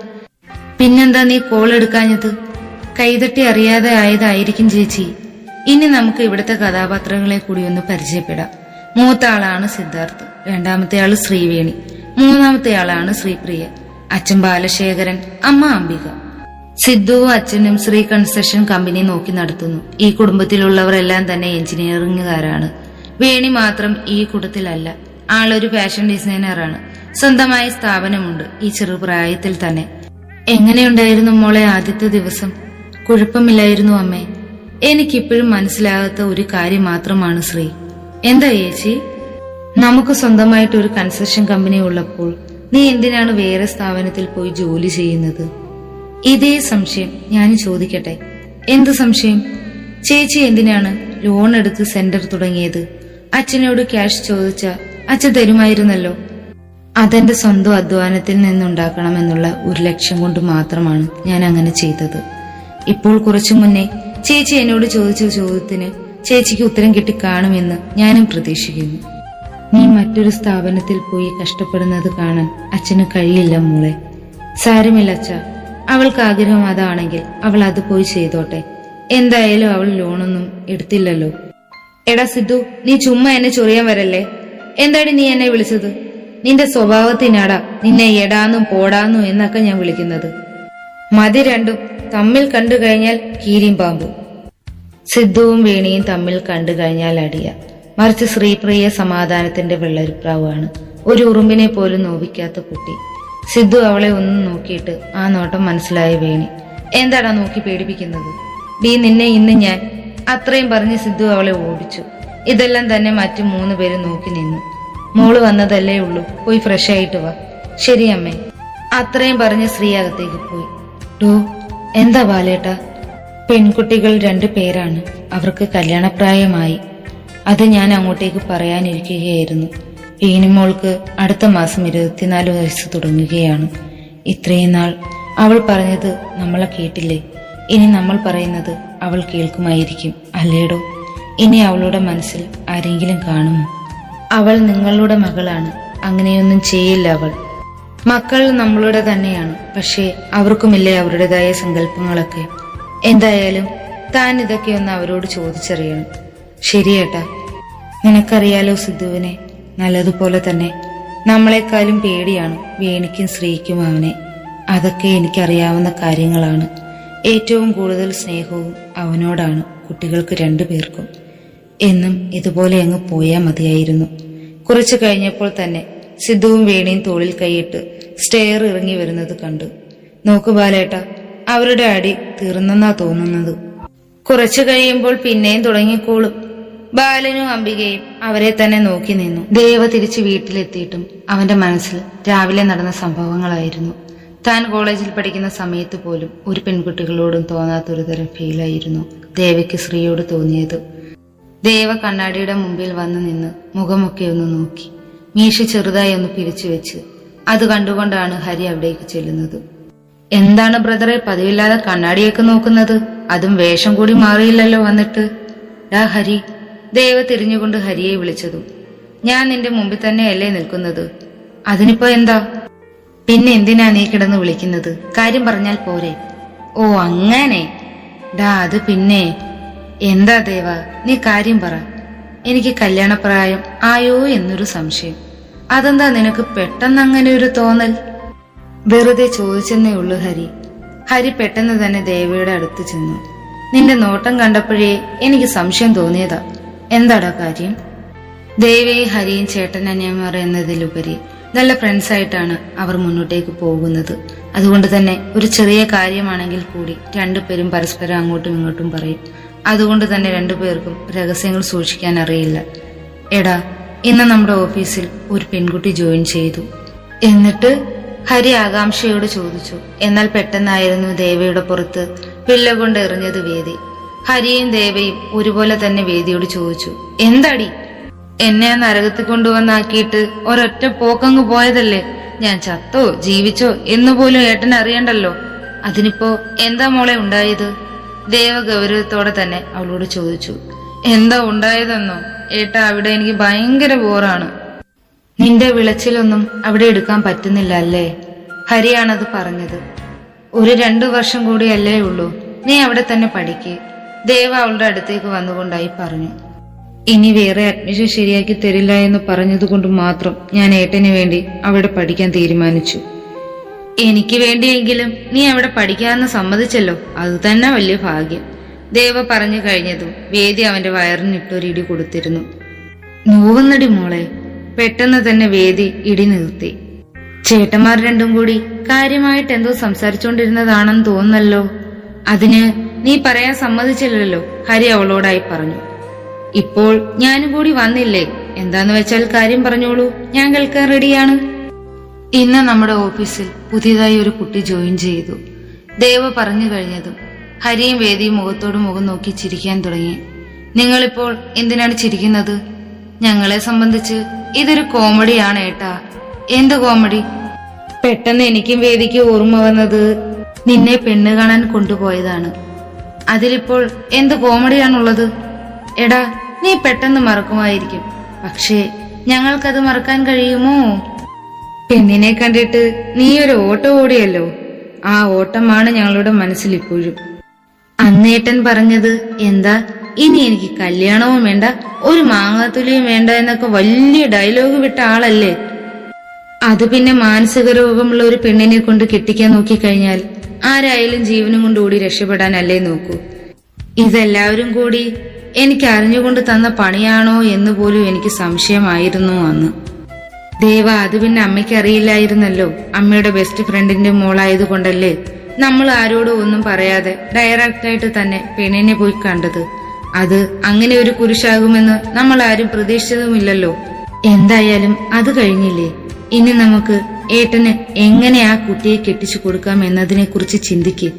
Speaker 2: പിന്നെന്താ നീ കോൾ എടുക്കാഞ്ഞത്? കൈതട്ടി അറിയാതെ ആയതായിരിക്കും ചേച്ചി. ഇനി നമുക്ക് ഇവിടുത്തെ കഥാപാത്രങ്ങളെ കൂടി ഒന്ന് പരിചയപ്പെടാം. മൂത്ത ആളാണ് സിദ്ധാർത്ഥ്, രണ്ടാമത്തെ ആള് ശ്രീവേണി, മൂന്നാമത്തെ ആളാണ് ശ്രീപ്രിയ. അച്ഛൻ ബാലശേഖരൻ, അമ്മ അംബിക. സിദ്ധുവും അച്ഛനും ശ്രീ കൺസ്ട്രക്ഷൻ കമ്പനി നോക്കി നടത്തുന്നു. ഈ കുടുംബത്തിലുള്ളവരെല്ലാം തന്നെ എഞ്ചിനീയറിംഗുകാരാണ്. വേണി മാത്രം ഈ കൂട്ടത്തിലല്ല. ആളൊരു ഫാഷൻ ഡിസൈനറാണ്. സ്വന്തമായ സ്ഥാപനമുണ്ട് ഈ ചെറുപ്രായത്തിൽ തന്നെ. എങ്ങനെയുണ്ടായിരുന്നു മോളെ ആദ്യത്തെ ദിവസം? കുഴപ്പമില്ലായിരുന്നു അമ്മേ. എനിക്കിപ്പോഴും മനസ്സിലാകാത്ത ഒരു കാര്യം മാത്രമാണ് ശ്രീ. എന്താ ചേച്ചി? നമുക്ക് സ്വന്തമായിട്ട് ഒരു കൺസ്ട്രക്ഷൻ കമ്പനി ഉള്ളപ്പോൾ നീ എന്തിനാണ് വേറെ സ്ഥാപനത്തിൽ പോയി ജോലി ചെയ്യുന്നത്? ഇതേ സംശയം ഞാൻ ചോദിക്കട്ടെ? എന്ത് സംശയം? ചേച്ചി എന്തിനാണ് ലോൺ എടുത്ത് സെന്റർ തുടങ്ങിയത്? അച്ഛനോട് ക്യാഷ് ചോദിച്ച അച്ഛൻ തരുമായിരുന്നല്ലോ. അതെന്റെ സ്വന്തം അധ്വാനത്തിൽ നിന്നുണ്ടാക്കണമെന്നുള്ള ഒരു ലക്ഷ്യം കൊണ്ട് മാത്രമാണ് ഞാൻ അങ്ങനെ ചെയ്തത്. ഇപ്പോൾ കുറച്ചു മുന്നേ ചേച്ചി എന്നോട് ചോദിച്ച ചോദ്യത്തിന് ചേച്ചിക്ക് ഉത്തരം കിട്ടിക്കാണുമെന്ന് ഞാനും പ്രതീക്ഷിക്കുന്നു. നീ മറ്റൊരു സ്ഥാപനത്തിൽ പോയി കഷ്ടപ്പെടുന്നത് കാണാൻ അച്ഛന് കഴിയില്ല മോളെ. സാരമില്ല അച്ഛ, അവൾക്ക് ആഗ്രഹം അതാണെങ്കിൽ അവൾ അത് പോയി ചെയ്തോട്ടെ. എന്തായാലും അവൾ ലോണൊന്നും എടുത്തില്ലല്ലോ. എടാ സിദ്ധു, നീ ചുമ്മാ എന്നെ ചൊറിയാൻ വരല്ലേ. എന്താടി നീ എന്നെ വിളിച്ചത്? നിന്റെ സ്വഭാവത്തിനാടാ നിന്നെ എടാന്നും പോടാന്നും എന്നൊക്കെ ഞാൻ വിളിക്കുന്നത്. മതി രണ്ടും. തമ്മിൽ കണ്ടു കഴിഞ്ഞാൽ കീരിയും പാമ്പും. സിദ്ധുവും വേണിയും തമ്മിൽ കണ്ടു കഴിഞ്ഞാൽ അടിയ. മറിച്ച് ശ്രീപ്രിയ സമാധാനത്തിന്റെ വെള്ളരിപ്രാവാണ്. ഒരു ഉറുമ്പിനെ പോലും നോവിക്കാത്ത കുട്ടി. സിദ്ധു അവളെ ഒന്ന് നോക്കിയിട്ട് ആ നോട്ടം മനസ്സിലായ വേണി, എന്താടാ നോക്കി പേടിപ്പിക്കുന്നത്? ഡീ നിന്നെ ഇന്ന് ഞാൻ. അത്രയും പറഞ്ഞ് സിദ്ധു അവളെ ഓടിച്ചു. ഇതെല്ലാം തന്നെ മറ്റു 3 പേരും നോക്കി നിന്നു. മോള് വന്നതല്ലേ ഉള്ളൂ, പോയി ഫ്രഷ് ആയിട്ട് വാ. ശരി അമ്മേ. അത്രയും പറഞ്ഞ് ശ്രീ അകത്തേക്ക് പോയി. ഡോ, എന്താ ബാലേട്ടാ? പെൺകുട്ടികൾ 2 പേരാണ്. അവർക്ക് കല്യാണപ്രായമായി. അത് ഞാൻ അങ്ങോട്ടേക്ക് പറയാനിരിക്കുകയായിരുന്നു. പീനിമോൾക്ക് അടുത്ത മാസം 24 വയസ്സ് തുടങ്ങുകയാണ്. ഇത്രയും നാൾ അവൾ പറഞ്ഞത് നമ്മളെ കേട്ടില്ലേ? ഇനി നമ്മൾ പറയുന്നത് അവൾ കേൾക്കുമായിരിക്കും, അല്ലേടോ? ഇനി അവളുടെ മനസ്സിൽ ആരെങ്കിലും കാണുമോ? അവൾ നിങ്ങളുടെ മകളാണ്. അങ്ങനെയൊന്നും ചെയ്യില്ല അവൾ. മക്കൾ നമ്മളുടെ തന്നെയാണ്. പക്ഷേ അവർക്കുമില്ലേ അവരുടേതായ സങ്കല്പങ്ങളൊക്കെ. എന്തായാലും താൻ ഇതൊക്കെ ഒന്ന് അവരോട് ചോദിച്ചറിയണം. ശരിയേട്ടാ. നിനക്കറിയാലോ സിദ്ധുവിനെ നല്ലതുപോലെ തന്നെ. നമ്മളെക്കാളും പേടിയാണ് വേണിക്കും ശ്രീക്കും അവനെ. അതൊക്കെ എനിക്കറിയാവുന്ന കാര്യങ്ങളാണ്. ഏറ്റവും കൂടുതൽ സ്നേഹവും അവനോടാണ് കുട്ടികൾക്ക് 2 പേർക്കും. എന്നും ഇതുപോലെ അങ്ങ് പോയാ മതിയായിരുന്നു. കുറച്ചു കഴിഞ്ഞപ്പോൾ തന്നെ സിദ്ധുവും വേണിയും തോളിൽ കൈയിട്ട് സ്റ്റെയർ ഇറങ്ങി വരുന്നത് കണ്ടു. നോക്കു ബാലേട്ട, അവരുടെ അടി തീർന്നെന്നാ തോന്നുന്നത്. കുറച്ചു കഴിയുമ്പോൾ പിന്നെയും തുടങ്ങിക്കോളും. ബാലനും അംബികയും അവരെ തന്നെ നോക്കി നിന്നു. ദേവ തിരിച്ച് വീട്ടിലെത്തിയിട്ടും അവന്റെ മനസ്സിൽ രാവിലെ നടന്ന സംഭവങ്ങളായിരുന്നു. താൻ കോളേജിൽ പഠിക്കുന്ന സമയത്ത് പോലും ഒരു പെൺകുട്ടികളോടും തോന്നാത്തൊരു തരം ഫീലായിരുന്നു ദേവയ്ക്ക് ശ്രീയോട് തോന്നിയത്. ദേവ കണ്ണാടിയുടെ മുമ്പിൽ വന്നു നിന്ന് മുഖമൊക്കെ ഒന്ന് നോക്കി. മീശ ചെറുതായി ഒന്ന് പിരിച്ചു വെച്ച്. അത് കണ്ടുകൊണ്ടാണ് ഹരി അവിടേക്ക് ചെല്ലുന്നത്. എന്താണ് ബ്രദറെ പതിവില്ലാതെ കണ്ണാടിയൊക്കെ നോക്കുന്നത്? അതും വേഷം കൂടി മാറിയില്ലല്ലോ വന്നിട്ട്. ഡാ ഹരി. ദേവ തിരിഞ്ഞുകൊണ്ട് ഹരിയെ വിളിച്ചതും. ഞാൻ നിന്റെ മുമ്പിൽ തന്നെയല്ലേ നിൽക്കുന്നത്? അതിനിപ്പോ എന്താ? പിന്നെ എന്തിനാ നീ കിടന്ന് വിളിക്കുന്നത്? കാര്യം പറഞ്ഞാൽ പോരെ? ഓ അങ്ങനെ. അത് പിന്നെ എന്താ ദേവ, നീ കാര്യം പറ. എനിക്ക് കല്യാണപ്രായം ആയോ എന്നൊരു സംശയം. അതെന്താ നിനക്ക് പെട്ടെന്ന് അങ്ങനെ ഒരു തോന്നൽ? വെറുതെ ചോദിച്ചെന്നേ ഉള്ളു ഹരി. ഹരി പെട്ടെന്ന് തന്നെ ദേവയുടെ അടുത്ത് ചെന്നു. നിന്റെ നോട്ടം കണ്ടപ്പോഴേ എനിക്ക് സംശയം തോന്നിയതാ. എന്താടാ കാര്യം? ദേവയും ഹരിയും ചേട്ടനനിയന്മാർ എന്നതിലുപരി നല്ല ഫ്രണ്ട്സായിട്ടാണ് അവർ മുന്നോട്ടേക്ക് പോകുന്നത്. അതുകൊണ്ട് തന്നെ ഒരു ചെറിയ കാര്യമാണെങ്കിൽ കൂടി രണ്ടുപേരും പരസ്പരം അങ്ങോട്ടും ഇങ്ങോട്ടും പറയും. അതുകൊണ്ട് തന്നെ രണ്ടുപേർക്കും രഹസ്യങ്ങൾ സൂക്ഷിക്കാൻ അറിയില്ല. എടാ, ഇന്ന് നമ്മുടെ ഓഫീസിൽ ഒരു പെൺകുട്ടി ജോയിൻ ചെയ്തു. എന്നിട്ട്? ഹരി ആകാംക്ഷയോട് ചോദിച്ചു. എന്നാൽ പെട്ടെന്നായിരുന്നു ദേവയുടെ പുറത്ത് പിള്ള കൊണ്ട് എറിഞ്ഞത് വേദി. ഹരിയും ദേവയും ഒരുപോലെ തന്നെ വേദിയോട് ചോദിച്ചു, എന്താടി? എന്നെ ആ നരകത്തിൽ കൊണ്ടുവന്നാക്കിയിട്ട് ഒരൊറ്റ പോക്കങ്ങ് പോയതല്ലേ. ഞാൻ ചത്തോ ജീവിച്ചോ എന്നുപോലും ഏട്ടൻ അറിയണ്ടല്ലോ. അതിനിപ്പോ എന്താ മോളെ ഉണ്ടായത്? ദേവ ഗൗരവത്തോടെ തന്നെ അവളോട് ചോദിച്ചു. എന്താ ഉണ്ടായതെന്നോ? ഏട്ടാ, അവിടെ എനിക്ക് ഭയങ്കര ബോറാണ്. നിന്റെ വിളച്ചിലൊന്നും അവിടെ എടുക്കാൻ പറ്റുന്നില്ല അല്ലേ? ഹരിയാണത് പറഞ്ഞത്. ഒരു 2 വർഷം കൂടിയല്ലേ ഉള്ളൂ, നീ അവിടെ തന്നെ പഠിക്ക്. ദേവ അവളുടെ അടുത്തേക്ക് വന്നുകൊണ്ടായി പറഞ്ഞു. ഇനി വേറെ അഡ്മിഷൻ ശരിയാക്കി തരില്ല എന്ന് പറഞ്ഞതുകൊണ്ട് മാത്രം ഞാൻ ഏട്ടന് വേണ്ടി അവിടെ പഠിക്കാൻ തീരുമാനിച്ചു. എനിക്ക് വേണ്ടിയെങ്കിലും നീ അവിടെ പഠിക്കാമെന്ന് സമ്മതിച്ചല്ലോ, അത് തന്നെ വലിയ ഭാഗ്യം. ദേവ പറഞ്ഞു കഴിഞ്ഞതും വേദി അവന്റെ വയറിനിട്ടൊരിടി കൊടുത്തിരുന്നു. നോവുന്നടി മോളെ. പെട്ടെന്ന് തന്നെ വേദി ഇടി നിർത്തി. ചേട്ടന്മാർ രണ്ടും കൂടി കാര്യമായിട്ട് എന്തോ സംസാരിച്ചുകൊണ്ടിരുന്നതാണെന്ന് തോന്നുന്നല്ലോ. അതിന് നീ പറയാൻ സമ്മതിച്ചില്ലല്ലോ, ഹരി അവളോടായി പറഞ്ഞു. ഇപ്പോൾ ഞാനും കൂടി വന്നില്ലേ, എന്താന്ന് വെച്ചാൽ കാര്യം പറഞ്ഞോളൂ, ഞാൻ കേൾക്കാൻ റെഡിയാണ്. ഇന്ന് നമ്മുടെ ഓഫീസിൽ പുതിയതായി ഒരു കുട്ടി ജോയിൻ ചെയ്തു. ദേവ പറഞ്ഞു കഴിഞ്ഞതും ഹരിയും വേദിയും മുഖത്തോട് മുഖം നോക്കി ചിരിക്കാൻ തുടങ്ങി. നിങ്ങളിപ്പോൾ എന്തിനാണ് ചിരിക്കുന്നത്? ഞങ്ങളെ സംബന്ധിച്ച് ഇതൊരു കോമഡിയാണ് ഏട്ടാ. എന്ത് കോമഡി? പെട്ടെന്ന് എനിക്കും വേദിക്ക് ഓർമ്മ വന്നത് നിന്നെ പെണ്ണ് കാണാൻ കൊണ്ടുപോയതാണ്. അതിലിപ്പോൾ എന്ത് കോമഡിയാണുള്ളത്? എടാ, നീ പെട്ടെന്ന് മറക്കുമായിരിക്കും, പക്ഷേ ഞങ്ങൾക്കത് മറക്കാൻ കഴിയുമോ? പെണ്ണിനെ കണ്ടിട്ട് നീ ഒരു ഓട്ടം ഓടിയല്ലോ, ആ ഓട്ടമാണ് ഞങ്ങളുടെ മനസ്സിൽ ഇപ്പോഴും. അന്നേട്ടൻ പറഞ്ഞത് എന്താ, ഇനി എനിക്ക് കല്യാണവും വേണ്ട, ഒരു മാങ്ങാത്തുലിയും വേണ്ട എന്നൊക്കെ വലിയ ഡയലോഗ് വിട്ട ആളല്ലേ. അത് പിന്നെ മാനസിക രോഗമുള്ള ഒരു പെണ്ണിനെ കൊണ്ട് കെട്ടിക്കാൻ നോക്കിക്കഴിഞ്ഞാൽ ആരായാലും ജീവനും കൊണ്ട് ഓടി രക്ഷപ്പെടാനല്ലേ നോക്കൂ. ഇതെല്ലാവരും കൂടി എനിക്ക് അറിഞ്ഞുകൊണ്ട് തന്ന പണിയാണോ എന്ന് പോലും എനിക്ക് സംശയമായിരുന്നു അന്ന്. ദേവ, അത് പിന്നെ അമ്മയ്ക്ക് അറിയില്ലായിരുന്നല്ലോ. അമ്മയുടെ ബെസ്റ്റ് ഫ്രണ്ടിന്റെ മോളായതുകൊണ്ടല്ലേ നമ്മൾ ആരോടും ഒന്നും പറയാതെ ഡയറക്റ്റായിട്ട് തന്നെ പെണ്ണിനെ പോയി കണ്ടത്. അത് അങ്ങനെ ഒരു കുരിശാകുമെന്ന് നമ്മൾ ആരും പ്രതീക്ഷിച്ചതുമില്ലല്ലോ. എന്തായാലും അത് കഴിഞ്ഞില്ലേ, ഇനി നമുക്ക് ഏട്ടന് എങ്ങനെ ആ കുട്ടിയെ കെട്ടിച്ചു കൊടുക്കാം എന്നതിനെ കുറിച്ച് ചിന്തിക്ക്.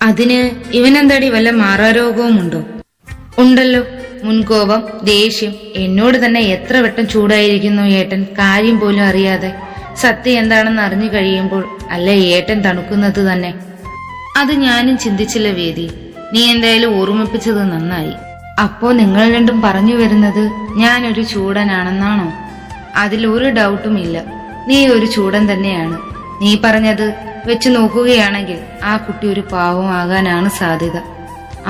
Speaker 2: അതിന് ഇവനെന്താടി വല്ല മാറാരോഗവുമുണ്ടോ? ഉണ്ടല്ലോ, മുൻകോപം, ദേഷ്യം. എന്നോട് തന്നെ എത്ര വട്ടം ചൂടായിരിക്കുന്നു ഏട്ടൻ, കാര്യം പോലും അറിയാതെ. സത്യം എന്താണെന്ന് അറിഞ്ഞു കഴിയുമ്പോൾ അല്ല ഏട്ടൻ തണുക്കുന്നത് തന്നെ. അത് ഞാനും ചിന്തിച്ചില്ല വേദി, നീ എന്തായാലും ഓർമ്മിപ്പിച്ചത് നന്നായി. അപ്പോ നിങ്ങൾ രണ്ടും പറഞ്ഞു വരുന്നത് ഞാനൊരു ചൂടനാണെന്നാണോ? അതിലൊരു ഡൗട്ടും ഇല്ല, നീ ഒരു ചൂടൻ തന്നെയാണ്. നീ പറഞ്ഞത് വെച്ച് നോക്കുകയാണെങ്കിൽ ആ കുട്ടി ഒരു പാവമാകാനാണ് സാധ്യത.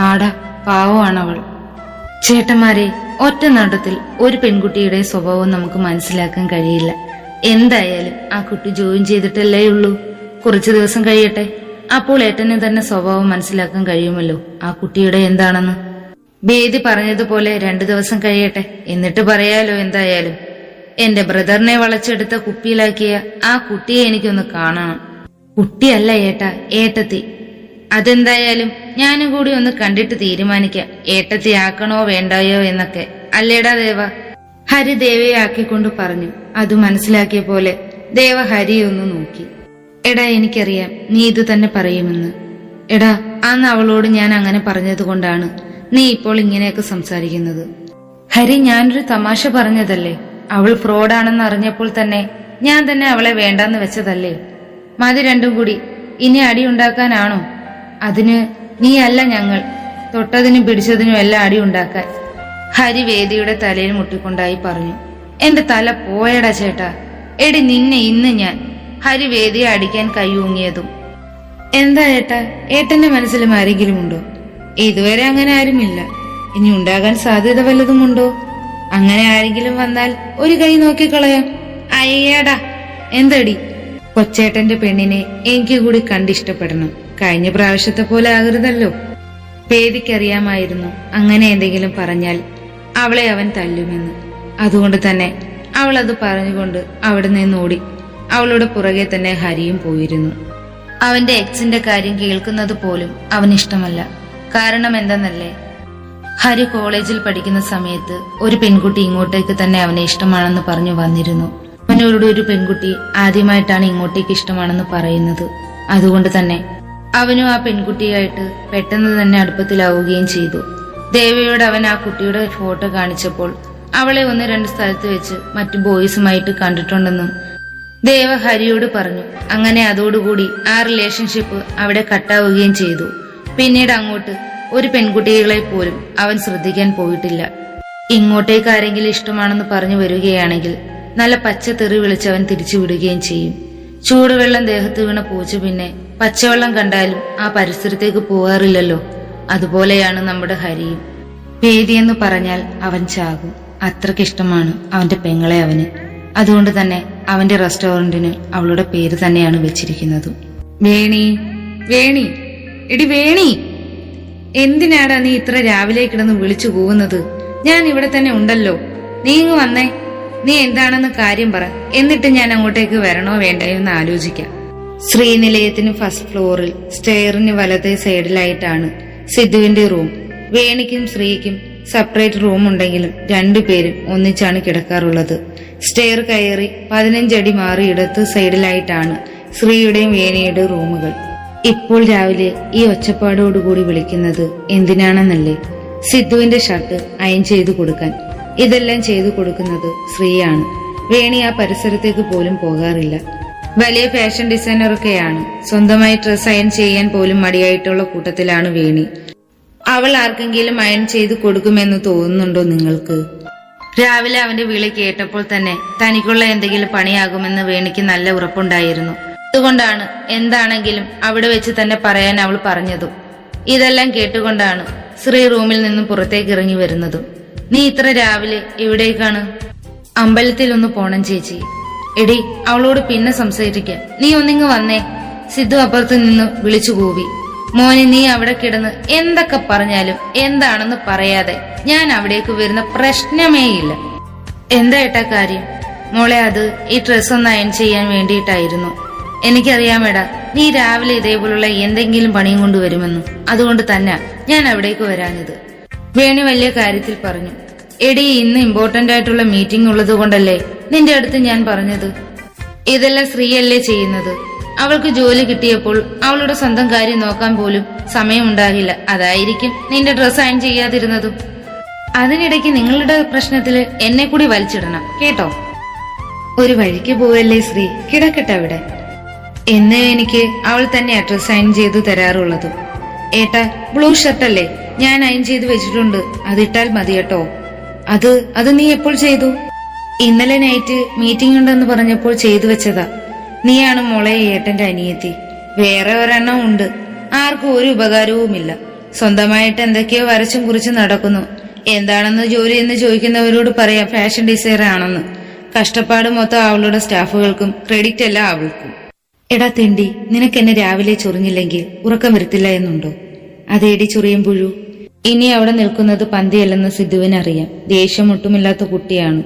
Speaker 2: ആടാ, പാവമാണവൾ. ചേട്ടന്മാരെ, ഒറ്റ നോട്ടത്തിൽ ഒരു പെൺകുട്ടിയുടെ സ്വഭാവം നമുക്ക് മനസ്സിലാക്കാൻ കഴിയില്ല. എന്തായാലും ആ കുട്ടി ജോയിൻ ചെയ്തിട്ടല്ലേ ഉള്ളൂ, കുറച്ചു ദിവസം കഴിയട്ടെ, അപ്പോൾ ഏട്ടന് തന്നെ സ്വഭാവം മനസ്സിലാക്കാൻ കഴിയുമല്ലോ ആ കുട്ടിയുടെ എന്താണെന്ന്. വേദി പറഞ്ഞതുപോലെ 2 ദിവസം കഴിയട്ടെ, എന്നിട്ട് പറയാലോ. എന്തായാലും എന്റെ ബ്രദറിനെ വളച്ചെടുത്ത കുപ്പിയിലാക്കിയ ആ കുട്ടിയെ എനിക്കൊന്ന് കാണണം. കുട്ടിയല്ല ഏട്ടാ, ഏട്ടത്തി. അതെന്തായാലും ഞാനും കൂടി ഒന്ന് കണ്ടിട്ട് തീരുമാനിക്കാം, ഏട്ടത്തി ആക്കണോ വേണ്ടായോ എന്നൊക്കെ. അല്ലേടാ ദേവ? ഹരി ദേവയെ ആക്കിക്കൊണ്ട് പറഞ്ഞു. അത് മനസ്സിലാക്കിയ പോലെ ദേവ ഹരിയെ ഒന്ന് നോക്കി. എടാ, എനിക്കറിയാം നീ ഇത് തന്നെ പറയുമെന്ന്. എടാ, അന്ന് അവളോട് ഞാൻ അങ്ങനെ പറഞ്ഞതുകൊണ്ടാണ് നീ ഇപ്പോൾ ഇങ്ങനെയൊക്കെ സംസാരിക്കുന്നത്. ഹരി, ഞാനൊരു തമാശ പറഞ്ഞതല്ലേ. അവൾ ഫ്രോഡാണെന്ന് അറിഞ്ഞപ്പോൾ തന്നെ ഞാൻ തന്നെ അവളെ വേണ്ടാന്ന് വെച്ചതല്ലേ. മതി രണ്ടും കൂടി. ഇനി അടി ഉണ്ടാക്കാനാണോ? അതിന് നീ അല്ല ഞങ്ങൾ, തൊട്ടതിനും പിടിച്ചതിനും എല്ലാം അടി ഉണ്ടാക്കാൻ. ഹരി വേദിയുടെ തലയിൽ മുട്ടിക്കൊണ്ടായി പറഞ്ഞു. എന്റെ തല പോയടാ ചേട്ടാ. എടി നിന്നെ ഇന്ന് ഞാൻ ഹരി വേദിയെ അടിക്കാൻ കൈയൂങ്ങിയതും. എന്താ ഏട്ടാ, ഏട്ടന്റെ മനസ്സിലും ആരെങ്കിലും ഉണ്ടോ? ഇതുവരെ അങ്ങനെ ആരുമില്ല. ഇനി ഉണ്ടാകാൻ സാധ്യത വല്ലതുമുണ്ടോ? അങ്ങനെ ആരെങ്കിലും വന്നാൽ ഒരു കൈ നോക്കിക്കളയാം. അയ്യടാ എന്തടി? കൊച്ചേട്ടന്റെ പെണ്ണിനെ എനിക്ക് കൂടി കണ്ടിഷ്ടപ്പെടണം. കഴിഞ്ഞ പ്രാവശ്യത്തെ പോലെ ആകരുതല്ലോ. വേദിക്കറിയാമായിരുന്നു അങ്ങനെ എന്തെങ്കിലും പറഞ്ഞാൽ അവളെ അവൻ തല്ലുമെന്ന്. അതുകൊണ്ട് തന്നെ അവൾ അത് പറഞ്ഞുകൊണ്ട് അവിടെ നിന്നോടി. അവളുടെ പുറകെ തന്നെ ഹരിയും പോയിരുന്നു. അവന്റെ എക്സിന്റെ കാര്യം കേൾക്കുന്നത് പോലും അവനിഷ്ടമല്ല. കാരണം എന്തെന്നല്ലേ, ഹരി കോളേജിൽ പഠിക്കുന്ന സമയത്ത് ഒരു പെൺകുട്ടി ഇങ്ങോട്ടേക്ക് തന്നെ അവനെ ഇഷ്ടമാണെന്ന് പറഞ്ഞു വന്നിരുന്നു. അവനോട് ഒരു പെൺകുട്ടി ആദ്യമായിട്ടാണ് ഇങ്ങോട്ടേക്ക് ഇഷ്ടമാണെന്ന് പറയുന്നത്. അതുകൊണ്ട് തന്നെ അവനും ആ പെൺകുട്ടിയായിട്ട് പെട്ടെന്ന് തന്നെ അടുപ്പത്തിലാവുകയും ചെയ്തു. ദേവയോട് അവൻ ആ കുട്ടിയുടെ ഫോട്ടോ കാണിച്ചപ്പോൾ അവളെ 1-2 സ്ഥലത്ത് വെച്ച് മറ്റു ബോയ്സുമായിട്ട് കണ്ടിട്ടുണ്ടെന്നും ദേവ ഹരിയോട് പറഞ്ഞു. അങ്ങനെ അതോടുകൂടി ആ റിലേഷൻഷിപ്പ് അവിടെ കട്ടാവുകയും ചെയ്തു. പിന്നീട് അങ്ങോട്ട് ഒരു പെൺകുട്ടികളെ പോലും അവൻ ശ്രദ്ധിക്കാൻ പോയിട്ടില്ല. ഇങ്ങോട്ടേക്ക് ആരെങ്കിലും ഇഷ്ടമാണെന്ന് പറഞ്ഞു വരികയാണെങ്കിൽ നല്ല പച്ച തെറി വിളിച്ചവൻ തിരിച്ചു വിടുകയും ചെയ്യും. ചൂടുവെള്ളം ദേഹത്ത് വീണ പൂച്ച പിന്നെ പച്ചവെള്ളം കണ്ടാലും ആ പരിസരത്തേക്ക് പോകാറില്ലല്ലോ. അതുപോലെയാണ് നമ്മുടെ ഹരിയും. വേദിയെന്ന് പറഞ്ഞാൽ അവൻ ചാകും. അത്രക്കിഷ്ടമാണ് അവന്റെ പെങ്ങളെ അവന്. അതുകൊണ്ട് തന്നെ അവന്റെ റെസ്റ്റോറന്റിന് അവളുടെ പേര് തന്നെയാണ് വെച്ചിരിക്കുന്നത്. വേണി, വേണി, എടി വേണി, എന്തിനാടാ നീ ഇത്ര രാവിലെ കിടന്ന് വിളിച്ചു കൂവുന്നത്? ഞാൻ ഇവിടെ തന്നെ ഉണ്ടല്ലോ. നീ ഇങ്ങ് വന്നേ. നീ എന്താണെന്ന് കാര്യം പറ, എന്നിട്ട് ഞാൻ അങ്ങോട്ടേക്ക് വരണോ വേണ്ടയോ എന്ന് ആലോചിക്കാം. ശ്രീനിലയത്തിന് ഫസ്റ്റ് ഫ്ലോറിൽ സ്റ്റെയറിന് വലതേ സൈഡിലായിട്ടാണ് സിദ്ധുവിന്റെ റൂം. വേണിക്കും ശ്രീക്കും സെപ്പറേറ്റ് റൂം ഉണ്ടെങ്കിലും രണ്ടുപേരും ഒന്നിച്ചാണ് കിടക്കാറുള്ളത്. സ്റ്റെയർ കയറി 15 അടി മാറി ഇടത്ത് സൈഡിലായിട്ടാണ് ശ്രീയുടെയും വേണിയുടെ റൂമുകൾ. ഇപ്പോൾ രാവിലെ ഈ ഒച്ചപ്പാടോടുകൂടി വിളിക്കുന്നത് എന്തിനാണെന്നല്ലേ? സിദ്ധുവിന്റെ ഷർട്ട് അയൺ ചെയ്തു കൊടുക്കാൻ. ഇതെല്ലാം ചെയ്തു കൊടുക്കുന്നത് ശ്രീയാണ്. വേണി ആ പരിസരത്തേക്ക് പോലും പോകാറില്ല. വലിയ ഫാഷൻ ഡിസൈനറൊക്കെയാണ്. സ്വന്തമായി ഡ്രസ് അയൺ ചെയ്യാൻ പോലും മടിയായിട്ടുള്ള കൂട്ടത്തിലാണ് വേണി. അവൾ ആർക്കെങ്കിലും അയൺ ചെയ്തു കൊടുക്കുമെന്ന് തോന്നുന്നുണ്ടോ നിങ്ങൾക്ക്? രാവിലെ അവന്റെ വിളി കേട്ടപ്പോൾ തന്നെ തനിക്കുള്ള എന്തെങ്കിലും പണിയാകുമെന്ന് വേണിക്ക് നല്ല ഉറപ്പുണ്ടായിരുന്നു. അതുകൊണ്ടാണ് എന്താണെങ്കിലും അവിടെ വെച്ച് തന്നെ പറയാൻ അവൾ പറഞ്ഞതും. ഇതെല്ലാം കേട്ടുകൊണ്ടാണ് ശ്രീ റൂമിൽ നിന്നും പുറത്തേക്ക് ഇറങ്ങി വരുന്നതും. നീ ഇത്ര രാവിലെ എവിടേക്കാണ്? അമ്പലത്തിലൊന്ന് പോണം ചേച്ചി. എടി, അവളോട് പിന്നെ സംസാരിക്കാം. നീ ഒന്നിങ്ങ് വന്നേ. സിദ്ധു അപ്പുറത്ത് നിന്ന് വിളിച്ചു കൂവി. മോനെ, നീ അവിടെ കിടന്ന് എന്തൊക്കെ പറഞ്ഞാലും എന്താണെന്ന് പറയാതെ ഞാൻ അവിടേക്ക് വരുന്ന പ്രശ്നമേയില്ല. എന്താ ഏട്ടാ കാര്യം? മോളെ, അത് ഈ ഡ്രസ് ഒന്ന് അയൺ ചെയ്യാൻ വേണ്ടിയിട്ടായിരുന്നു. എനിക്കറിയാമേടാ, നീ രാവിലെ ഇതേപോലുള്ള എന്തെങ്കിലും പണിയും കൊണ്ടുവരുമെന്ന്. അതുകൊണ്ട് തന്നെ ഞാൻ അവിടേക്ക് വരാഞ്ഞത്. വേണി വലിയ കാര്യത്തിൽ പറഞ്ഞു. എടി, ഇന്ന് ഇമ്പോർട്ടന്റ് ആയിട്ടുള്ള മീറ്റിംഗ് ഉള്ളത് കൊണ്ടല്ലേ നിന്റെ അടുത്ത് ഞാൻ പറഞ്ഞത്. ഇതെല്ലാം ശ്രീയല്ലേ ചെയ്യുന്നത്. അവൾക്ക് ജോലി കിട്ടിയപ്പോൾ അവളുടെ സ്വന്തം കാര്യം നോക്കാൻ പോലും സമയമുണ്ടാകില്ല. അതായിരിക്കും നിന്റെ ഡ്രസ് അയൺ ചെയ്യാതിരുന്നതും. അതിനിടയ്ക്ക് നിങ്ങളുടെ പ്രശ്നത്തില് എന്നെ കൂടി വലിച്ചിടണം കേട്ടോ. ഒരു വഴിക്ക് പോവല്ലേ ശ്രീ, കിടക്കട്ടെ അവിടെ. എന്ന് എനിക്ക് അവൾ തന്നെ ഡ്രസ് അയൺ ചെയ്തു തരാറുള്ളതും. ഏട്ടാ, ബ്ലൂ ഷർട്ടല്ലേ ഞാൻ അയൺ ചെയ്തു വെച്ചിട്ടുണ്ട്, അതിട്ടാൽ മതി കേട്ടോ. അത് നീ എപ്പോൾ ചെയ്തു? ഇന്നലെ നൈറ്റ് മീറ്റിംഗ് ഉണ്ടെന്ന് പറഞ്ഞപ്പോൾ ചെയ്തു വെച്ചതാ. നീയാണ് മോളെ ഏട്ടന്റെ അനിയത്തി. വേറെ ഒരെണ്ണം ഉണ്ട്, ആർക്കും ഒരു ഉപകാരവുമില്ല. സ്വന്തമായിട്ട് എന്തൊക്കെയോ വരച്ചും കുറിച്ചും നടക്കുന്നു. എന്താണെന്ന് ജോലി എന്ന് ചോദിക്കുന്നവരോട് പറയാം ഫാഷൻ ഡിസൈനർ ആണെന്ന്. കഷ്ടപ്പാട് മൊത്തം അവളുടെ സ്റ്റാഫുകൾക്കും, ക്രെഡിറ്റ് എല്ലാം അവൾക്കും. എടാ തെണ്ടി, നിനക്കെന്നെ രാവിലെ ചൊറിഞ്ഞില്ലെങ്കിൽ ഉറക്കം വരത്തില്ല എന്നുണ്ടോ? അതേടി ചൊറിയും പുഴു. ഇനി അവിടെ നിൽക്കുന്നത് പന്തിയല്ലെന്ന് സിദ്ധുവിനറിയാം. ദേഷ്യം ഒട്ടുമില്ലാത്ത കുട്ടിയാണ്.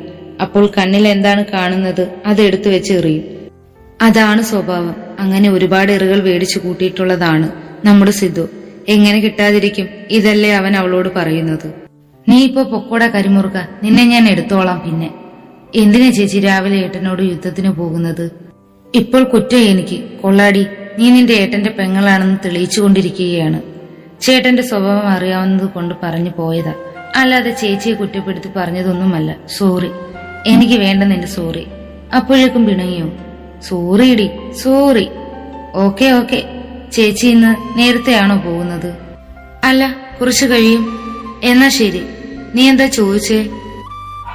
Speaker 2: അപ്പോൾ കണ്ണിൽ എന്താണ് കാണുന്നത് അത് എടുത്തു വെച്ച് എറിയും. അതാണ് സ്വഭാവം. അങ്ങനെ ഒരുപാട് എറികൾ മേടിച്ചു കൂട്ടിയിട്ടുള്ളതാണ് നമ്മുടെ സിദ്ധു. എങ്ങനെ കിട്ടാതിരിക്കും? ഇതല്ലേ അവൻ അവളോട് പറയുന്നത്. നീ ഇപ്പൊ പൊക്കോടാ കരിമുറുക, നിന്നെ ഞാൻ എടുത്തോളാം. പിന്നെ എന്തിനാ ചേച്ചി രാവിലെ ഏട്ടനോട് യുദ്ധത്തിന് പോകുന്നത്? ഇപ്പോൾ കുറ്റം എനിക്ക്. കൊള്ളാടി, നീ നിന്റെ ഏട്ടന്റെ പെങ്ങളാണെന്ന് തെളിയിച്ചുകൊണ്ടിരിക്കുകയാണ്. ചേട്ടന്റെ സ്വഭാവം അറിയാവുന്നത് കൊണ്ട് പറഞ്ഞു പോയതാ, അല്ലാതെ ചേച്ചിയെ കുറ്റപ്പെടുത്തി പറഞ്ഞതൊന്നുമല്ല. സോറി. എനിക്ക് വേണ്ട നിന്റെ സോറി. അപ്പോഴേക്കും പിണങ്ങിയോ? സോറിയിടി, സോറി. ഓക്കെ. ചേച്ചി ഇന്ന് നേരത്തെയാണോ പോകുന്നത്? അല്ല, കുറച്ചു കഴിയും. എന്നാ ശരി. നീ എന്താ ചോദിച്ചേ?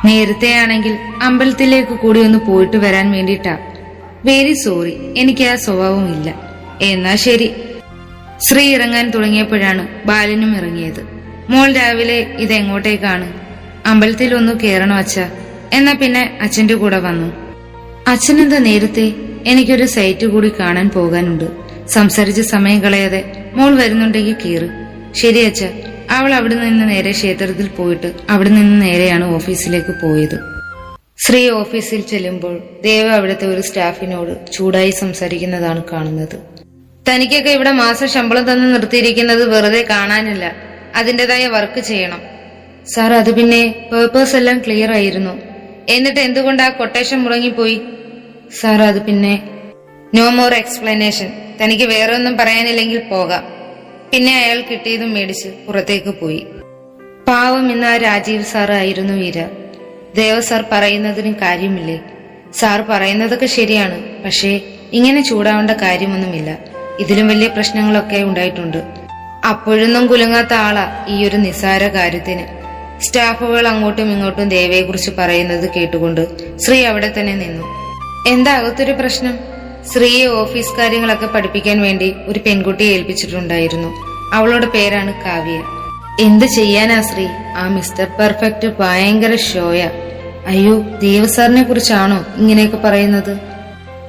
Speaker 2: നേരത്തെ ആണെങ്കിൽ അമ്പലത്തിലേക്ക് കൂടി ഒന്ന് പോയിട്ട് വരാൻ വേണ്ടിട്ടാ. വെരി സോറി, എനിക്ക് ആ സ്വഭാവം ഇല്ല. എന്നാ ശരി. ശ്രീ ഇറങ്ങാൻ തുടങ്ങിയപ്പോഴാണ് ബാലനും ഇറങ്ങിയത്. മോൾ രാവിലെ ഇതെങ്ങോട്ടേക്കാണ്? അമ്പലത്തിൽ ഒന്ന് കേറണം അച്ഛ. എന്നാ പിന്നെ അച്ഛന്റെ കൂടെ വന്നു. അച്ഛനെന്താ നേരത്തെ? എനിക്കൊരു സൈറ്റ് കൂടി കാണാൻ പോകാനുണ്ട്. സംസാരിച്ച് സമയം കളയാതെ മോൾ വരുന്നുണ്ടെങ്കിൽ കീറ്. ശരി അച്ഛ. അവൾ അവിടെ നിന്ന് നേരെ ക്ഷേത്രത്തിൽ പോയിട്ട് അവിടെ നിന്ന് നേരെയാണ് ഓഫീസിലേക്ക് പോയത്. ശ്രീ ഓഫീസിൽ ചെല്ലുമ്പോൾ ദേവ അവിടുത്തെ ഒരു സ്റ്റാഫിനോട് ചൂടായി സംസാരിക്കുന്നതാണ് കാണുന്നത്. തനിക്കൊക്കെ ഇവിടെ മാസം ശമ്പളം തന്ന് നിർത്തിയിരിക്കുന്നത് വെറുതെ കാണാനില്ല, അതിന്റേതായ വർക്ക് ചെയ്യണം. സാർ, അത് പിന്നെ പേപ്പേഴ്സ് എല്ലാം ക്ലിയർ ആയിരുന്നു. എന്നിട്ട് എന്തുകൊണ്ട് ആ കൊട്ടേഷൻ മുടങ്ങിപ്പോയി? സാർ, അത് പിന്നെ നോ മോർ എക്സ്പ്ലനേഷൻ. തനിക്ക് വേറെ ഒന്നും പറയാനില്ലെങ്കിൽ പോകാം. പിന്നെ അയാൾ കിട്ടിയതും മേടിച്ച് പുറത്തേക്ക് പോയി. പാവം ഇന്ന് ആ രാജീവ് സാർ ആയിരുന്നു വീര. ദേവ സാർ പറയുന്നതിന് കാര്യമില്ലേ? സാർ പറയുന്നതൊക്കെ ശരിയാണ്, പക്ഷേ ഇങ്ങനെ ചൂടാവേണ്ട കാര്യമൊന്നുമില്ല. ഇതിലും വലിയ പ്രശ്നങ്ങളൊക്കെ ഉണ്ടായിട്ടുണ്ട്. അപ്പോഴൊന്നും കുലുങ്ങാത്ത ആളാ ഈ ഒരു നിസ്സാര കാര്യത്തിന്. സ്റ്റാഫുകൾ അങ്ങോട്ടും ഇങ്ങോട്ടും ദേവയെക്കുറിച്ച് പറയുന്നത് കേട്ടുകൊണ്ട് ശ്രീ അവിടെ തന്നെ നിന്നു. എന്താ അകത്തൊരു പ്രശ്നം? ശ്രീയെ ഓഫീസ് കാര്യങ്ങളൊക്കെ പഠിപ്പിക്കാൻ വേണ്ടി ഒരു പെൺകുട്ടിയെ ഏൽപ്പിച്ചിട്ടുണ്ടായിരുന്നു. അവളുടെ പേരാണ് കാവ്യ. എന്ത് ചെയ്യാനാ ശ്രീ, ആ മിസ്റ്റർ പെർഫെക്റ്റ് ഭയങ്കര ഷോയ. അയ്യോ, ദേവസാറിനെ കുറിച്ചാണോ ഇങ്ങനെയൊക്കെ പറയുന്നത്?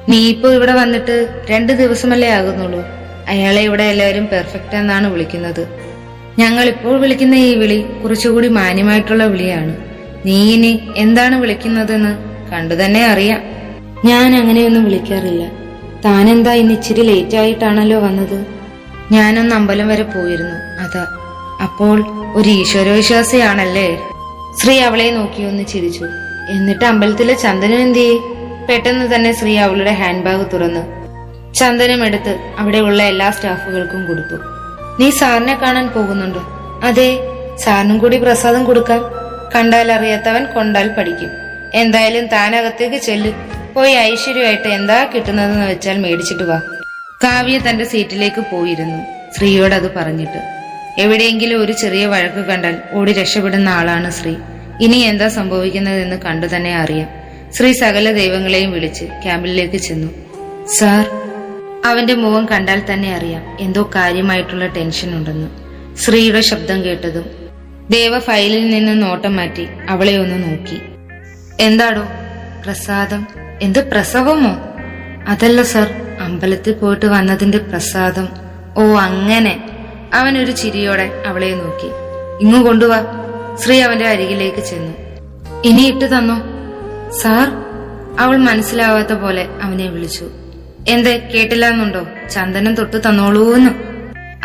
Speaker 2: നീ ഇപ്പോ ഇവിടെ വന്നിട്ട് 2 ദിവസമല്ലേ ആകുന്നുള്ളൂ. അയാളെ ഇവിടെ എല്ലാവരും പെർഫെക്റ്റ് എന്നാണ് വിളിക്കുന്നത്. ഞങ്ങൾ ഇപ്പോൾ വിളിക്കുന്ന ഈ വിളി കുറച്ചുകൂടി മാന്യമായിട്ടുള്ള വിളിയാണ്. നീ ഇനി എന്താണ് വിളിക്കുന്നതെന്ന് കണ്ടു തന്നെ അറിയാം. ഞാൻ അങ്ങനെയൊന്നും വിളിക്കാറില്ല. താനെന്താ ഇന്ന് ഇച്ചിരി ലേറ്റ് ആയിട്ടാണല്ലോ വന്നത്? ഞാനൊന്ന് അമ്പലം വരെ പോയിരുന്നു, അതാ. അപ്പോൾ ഒരു ഈശ്വരവിശ്വാസിയാണല്ലേ? ശ്രീ അവളെ നോക്കി ഒന്ന് ചിരിച്ചു. എന്നിട്ട് അമ്പലത്തിലെ ചന്ദനം എന്തിയേ? പെട്ടെന്ന് തന്നെ ശ്രീ അവളുടെ ഹാൻഡ് ബാഗ് തുറന്ന് ചന്ദനം എടുത്ത് അവിടെയുള്ള എല്ലാ സ്റ്റാഫുകൾക്കും കൊടുത്തു. നീ സാറിനെ കാണാൻ പോകുന്നുണ്ടോ? അതെ, സാറിനും കൂടി പ്രസാദം കൊടുക്കാം. കണ്ടാൽ അറിയാത്തവൻ കൊണ്ടാൽ പഠിക്കും. എന്തായാലും താനകത്തേക്ക് ചെല്ലു. പോയി ഐശ്വര്യമായിട്ട് എന്താ കിട്ടുന്നതെന്ന് വെച്ചാൽ മേടിച്ചിട്ട് വാ. കാവ്യ തന്റെ സീറ്റിലേക്ക് പോയിരുന്നു. ശ്രീയോട് അത് പറഞ്ഞിട്ട്. എവിടെയെങ്കിലും ഒരു ചെറിയ വഴക്ക് കണ്ടാൽ ഓടി രക്ഷപ്പെടുന്ന ആളാണ് ശ്രീ. ഇനി എന്താ സംഭവിക്കുന്നതെന്ന് കണ്ടു തന്നെ അറിയാം. ശ്രീ സകല ദൈവങ്ങളെയും വിളിച്ച് ക്യാബിനിലേക്ക് ചെന്നു. സാർ, അവന്റെ മുഖം കണ്ടാൽ തന്നെ അറിയാം എന്തോ കാര്യമായിട്ടുള്ള ടെൻഷൻ ഉണ്ടെന്ന്. ശ്രീയുടെ ശബ്ദം കേട്ടതും ദേവ ഫയലിൽ നിന്ന് നോട്ടം മാറ്റി അവളെ ഒന്ന് നോക്കി. എന്താടോ? പ്രസാദം? എന്ത് പ്രസവമോ? അതല്ല സാർ, അമ്പലത്തിൽ പോയിട്ട് വന്നതിന്റെ പ്രസാദം. ഓ അങ്ങനെ. അവൻ ഒരു ചിരിയോടെ അവളെ നോക്കി. ഇങ്ങു കൊണ്ടുവാ. ശ്രീ അവന്റെ അരികിലേക്ക് ചെന്നു. ഇനി ഇട്ട് തന്നോ? സാർ, അവൾ മനസ്സിലാവാത്ത പോലെ അവനെ വിളിച്ചു. എന്തേ, കേട്ടില്ലെന്നുണ്ടോ? ചന്ദനം തൊട്ട് തന്നോളൂന്ന്.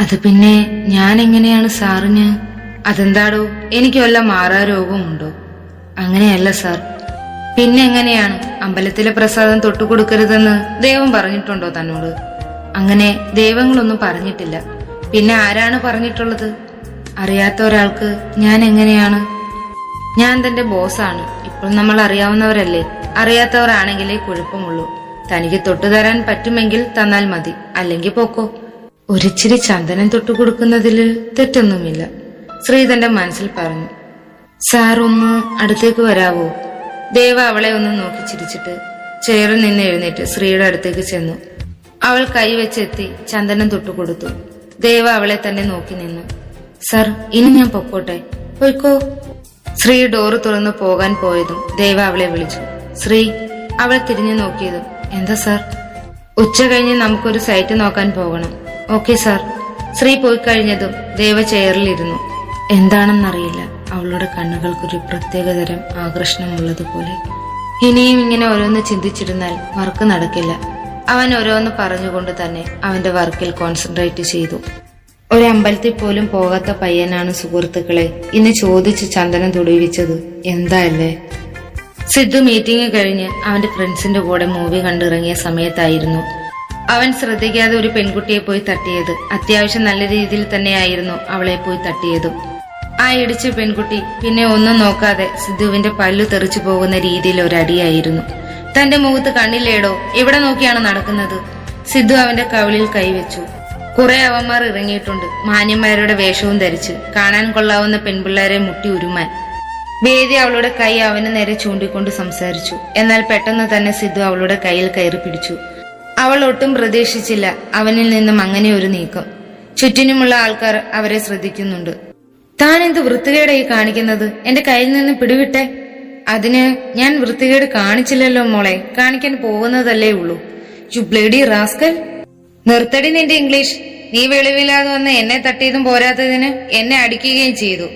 Speaker 2: അത് പിന്നെ ഞാൻ എങ്ങനെയാണ് സാറിന്? അതെന്താടോ, എനിക്ക് വല്ല മാറാരോഗമുണ്ടോ? അങ്ങനെയല്ല സാർ. പിന്നെ എങ്ങനെയാണ്? അമ്പലത്തിലെ പ്രസാദം തൊട്ടുകൊടുക്കരുതെന്ന് ദൈവം പറഞ്ഞിട്ടുണ്ടോ തന്നോട്? അങ്ങനെ ദൈവങ്ങളൊന്നും പറഞ്ഞിട്ടില്ല. പിന്നെ ആരാണ് പറഞ്ഞിട്ടുള്ളത്? അറിയാത്ത ഒരാൾക്ക് ഞാൻ എങ്ങനെയാണ്? ഞാൻ തന്റെ ബോസാണ്. ഇപ്പോൾ നമ്മൾ അറിയാവുന്നവരല്ലേ. അറിയാത്തവരാണെങ്കിലേ കുഴപ്പമുള്ളൂ. തനിക്ക് തൊട്ടുതരാൻ പറ്റുമെങ്കിൽ തന്നാൽ മതി, അല്ലെങ്കിൽ പോക്കോ. ഒരിച്ചിരി ചന്ദനം തൊട്ടുകൊടുക്കുന്നതിൽ തെറ്റൊന്നുമില്ല, ശ്രീ തന്റെ മനസ്സിൽ പറഞ്ഞു. സാർ ഒന്ന് അടുത്തേക്ക് വരാവോ? ദേവ അവളെ ഒന്ന് നോക്കി ചിരിച്ചിട്ട് ചെയറിൽ നിന്ന് എഴുന്നേറ്റ് ശ്രീയുടെ അടുത്തേക്ക് ചെന്നു. അവൾ കൈവച്ചെത്തി ചന്ദനം തൊട്ടുകൊടുത്തു. ദേവ അവളെ തന്നെ നോക്കി നിന്നു. സാർ, ഇനി ഞാൻ പൊക്കോട്ടെ? പോയിക്കോ. ശ്രീ ഡോറ് തുറന്നു പോകാൻ പോയതും ദേവ അവളെ വിളിച്ചു. ശ്രീ അവളെ തിരിഞ്ഞു നോക്കിയതും എന്താ സാർ? ഉച്ച കഴിഞ്ഞ് നമുക്കൊരു സൈറ്റ് നോക്കാൻ പോകണം. Okay sir. ശ്രീ പോയി കഴിഞ്ഞതും ദേവ ചെയറിലിരുന്നു. എന്താണെന്നറിയില്ല, അവളുടെ കണ്ണുകൾക്കൊരു പ്രത്യേകതരം ആകർഷണമുള്ളതുപോലെ. ഇനിയും ഇങ്ങനെ ഓരോന്ന് ചിന്തിച്ചിരുന്നാൽ വർക്ക് നടക്കില്ല. അവൻ ഓരോന്ന് പറഞ്ഞുകൊണ്ട് തന്നെ അവന്റെ വർക്കിൽ കോൺസെൻട്രേറ്റ് ചെയ്തു. ഒരമ്പലത്തിൽ പോലും പോകാത്ത പയ്യനാണ് സുഹൃത്തുക്കളെ ഇന്ന് ചോദിച്ച് ചന്ദനം തൊടുവിച്ചത്. എന്താ അല്ലേ? സിദ്ധു മീറ്റിംഗ് കഴിഞ്ഞ് അവന്റെ ഫ്രണ്ട്സിന്റെ കൂടെ മൂവി കണ്ടിറങ്ങിയ സമയത്തായിരുന്നു അവൻ ശ്രദ്ധിക്കാതെ ഒരു പെൺകുട്ടിയെ പോയി തട്ടിയത്. അത്യാവശ്യം നല്ല രീതിയിൽ തന്നെയായിരുന്നു അവളെ പോയി തട്ടിയതും. ആ ഇടിച്ച പെൺകുട്ടി പിന്നെ ഒന്നും നോക്കാതെ സിദ്ധുവിന്റെ പല്ലു തെറിച്ചു പോകുന്ന രീതിയിൽ ഒരടിയായിരുന്നു. തന്റെ മുഖത്ത് കണ്ണില്ലേടോ? എവിടെ നോക്കിയാണ് നടക്കുന്നത്? സിദ്ധു അവന്റെ കവിളിൽ കൈവച്ചു. കുറെ അവന്മാർ ഇറങ്ങിയിട്ടുണ്ട്, മാന്യന്മാരുടെ വേഷവും ധരിച്ച്, കാണാൻ കൊള്ളാവുന്ന പെൺപിള്ളേരെ മുട്ടി ഉരുമാൻ.
Speaker 1: വേദി അവളുടെ കൈ അവന് നേരെ ചൂണ്ടിക്കൊണ്ട് സംസാരിച്ചു. എന്നാൽ പെട്ടെന്ന് തന്നെ സിദ്ധു അവളുടെ കയ്യിൽ കയറി പിടിച്ചു. അവൾ ഒട്ടും പ്രതീക്ഷിച്ചില്ല അവനിൽ നിന്നും അങ്ങനെ ഒരു നീക്കം. ചുറ്റിനുമുള്ള ആൾക്കാർ അവരെ ശ്രദ്ധിക്കുന്നുണ്ട്. താൻ എന്ത് വൃത്തികേടായി കാണിക്കുന്നത്? എന്റെ കയ്യിൽ നിന്ന് പിടിവിട്ടെ. അതിന് ഞാൻ വൃത്തികേട് കാണിച്ചില്ലല്ലോ മോളെ, കാണിക്കാൻ പോകുന്നതല്ലേ ഉള്ളൂ. You bloody rascal. നിർത്തടി നിന്റെ ഇംഗ്ലീഷ്. നീ വെളിവില്ലാതെ വന്ന് എന്നെ തട്ടിയതും പോരാത്തതിന് എന്നെ അടിക്കുകയും ചെയ്തു.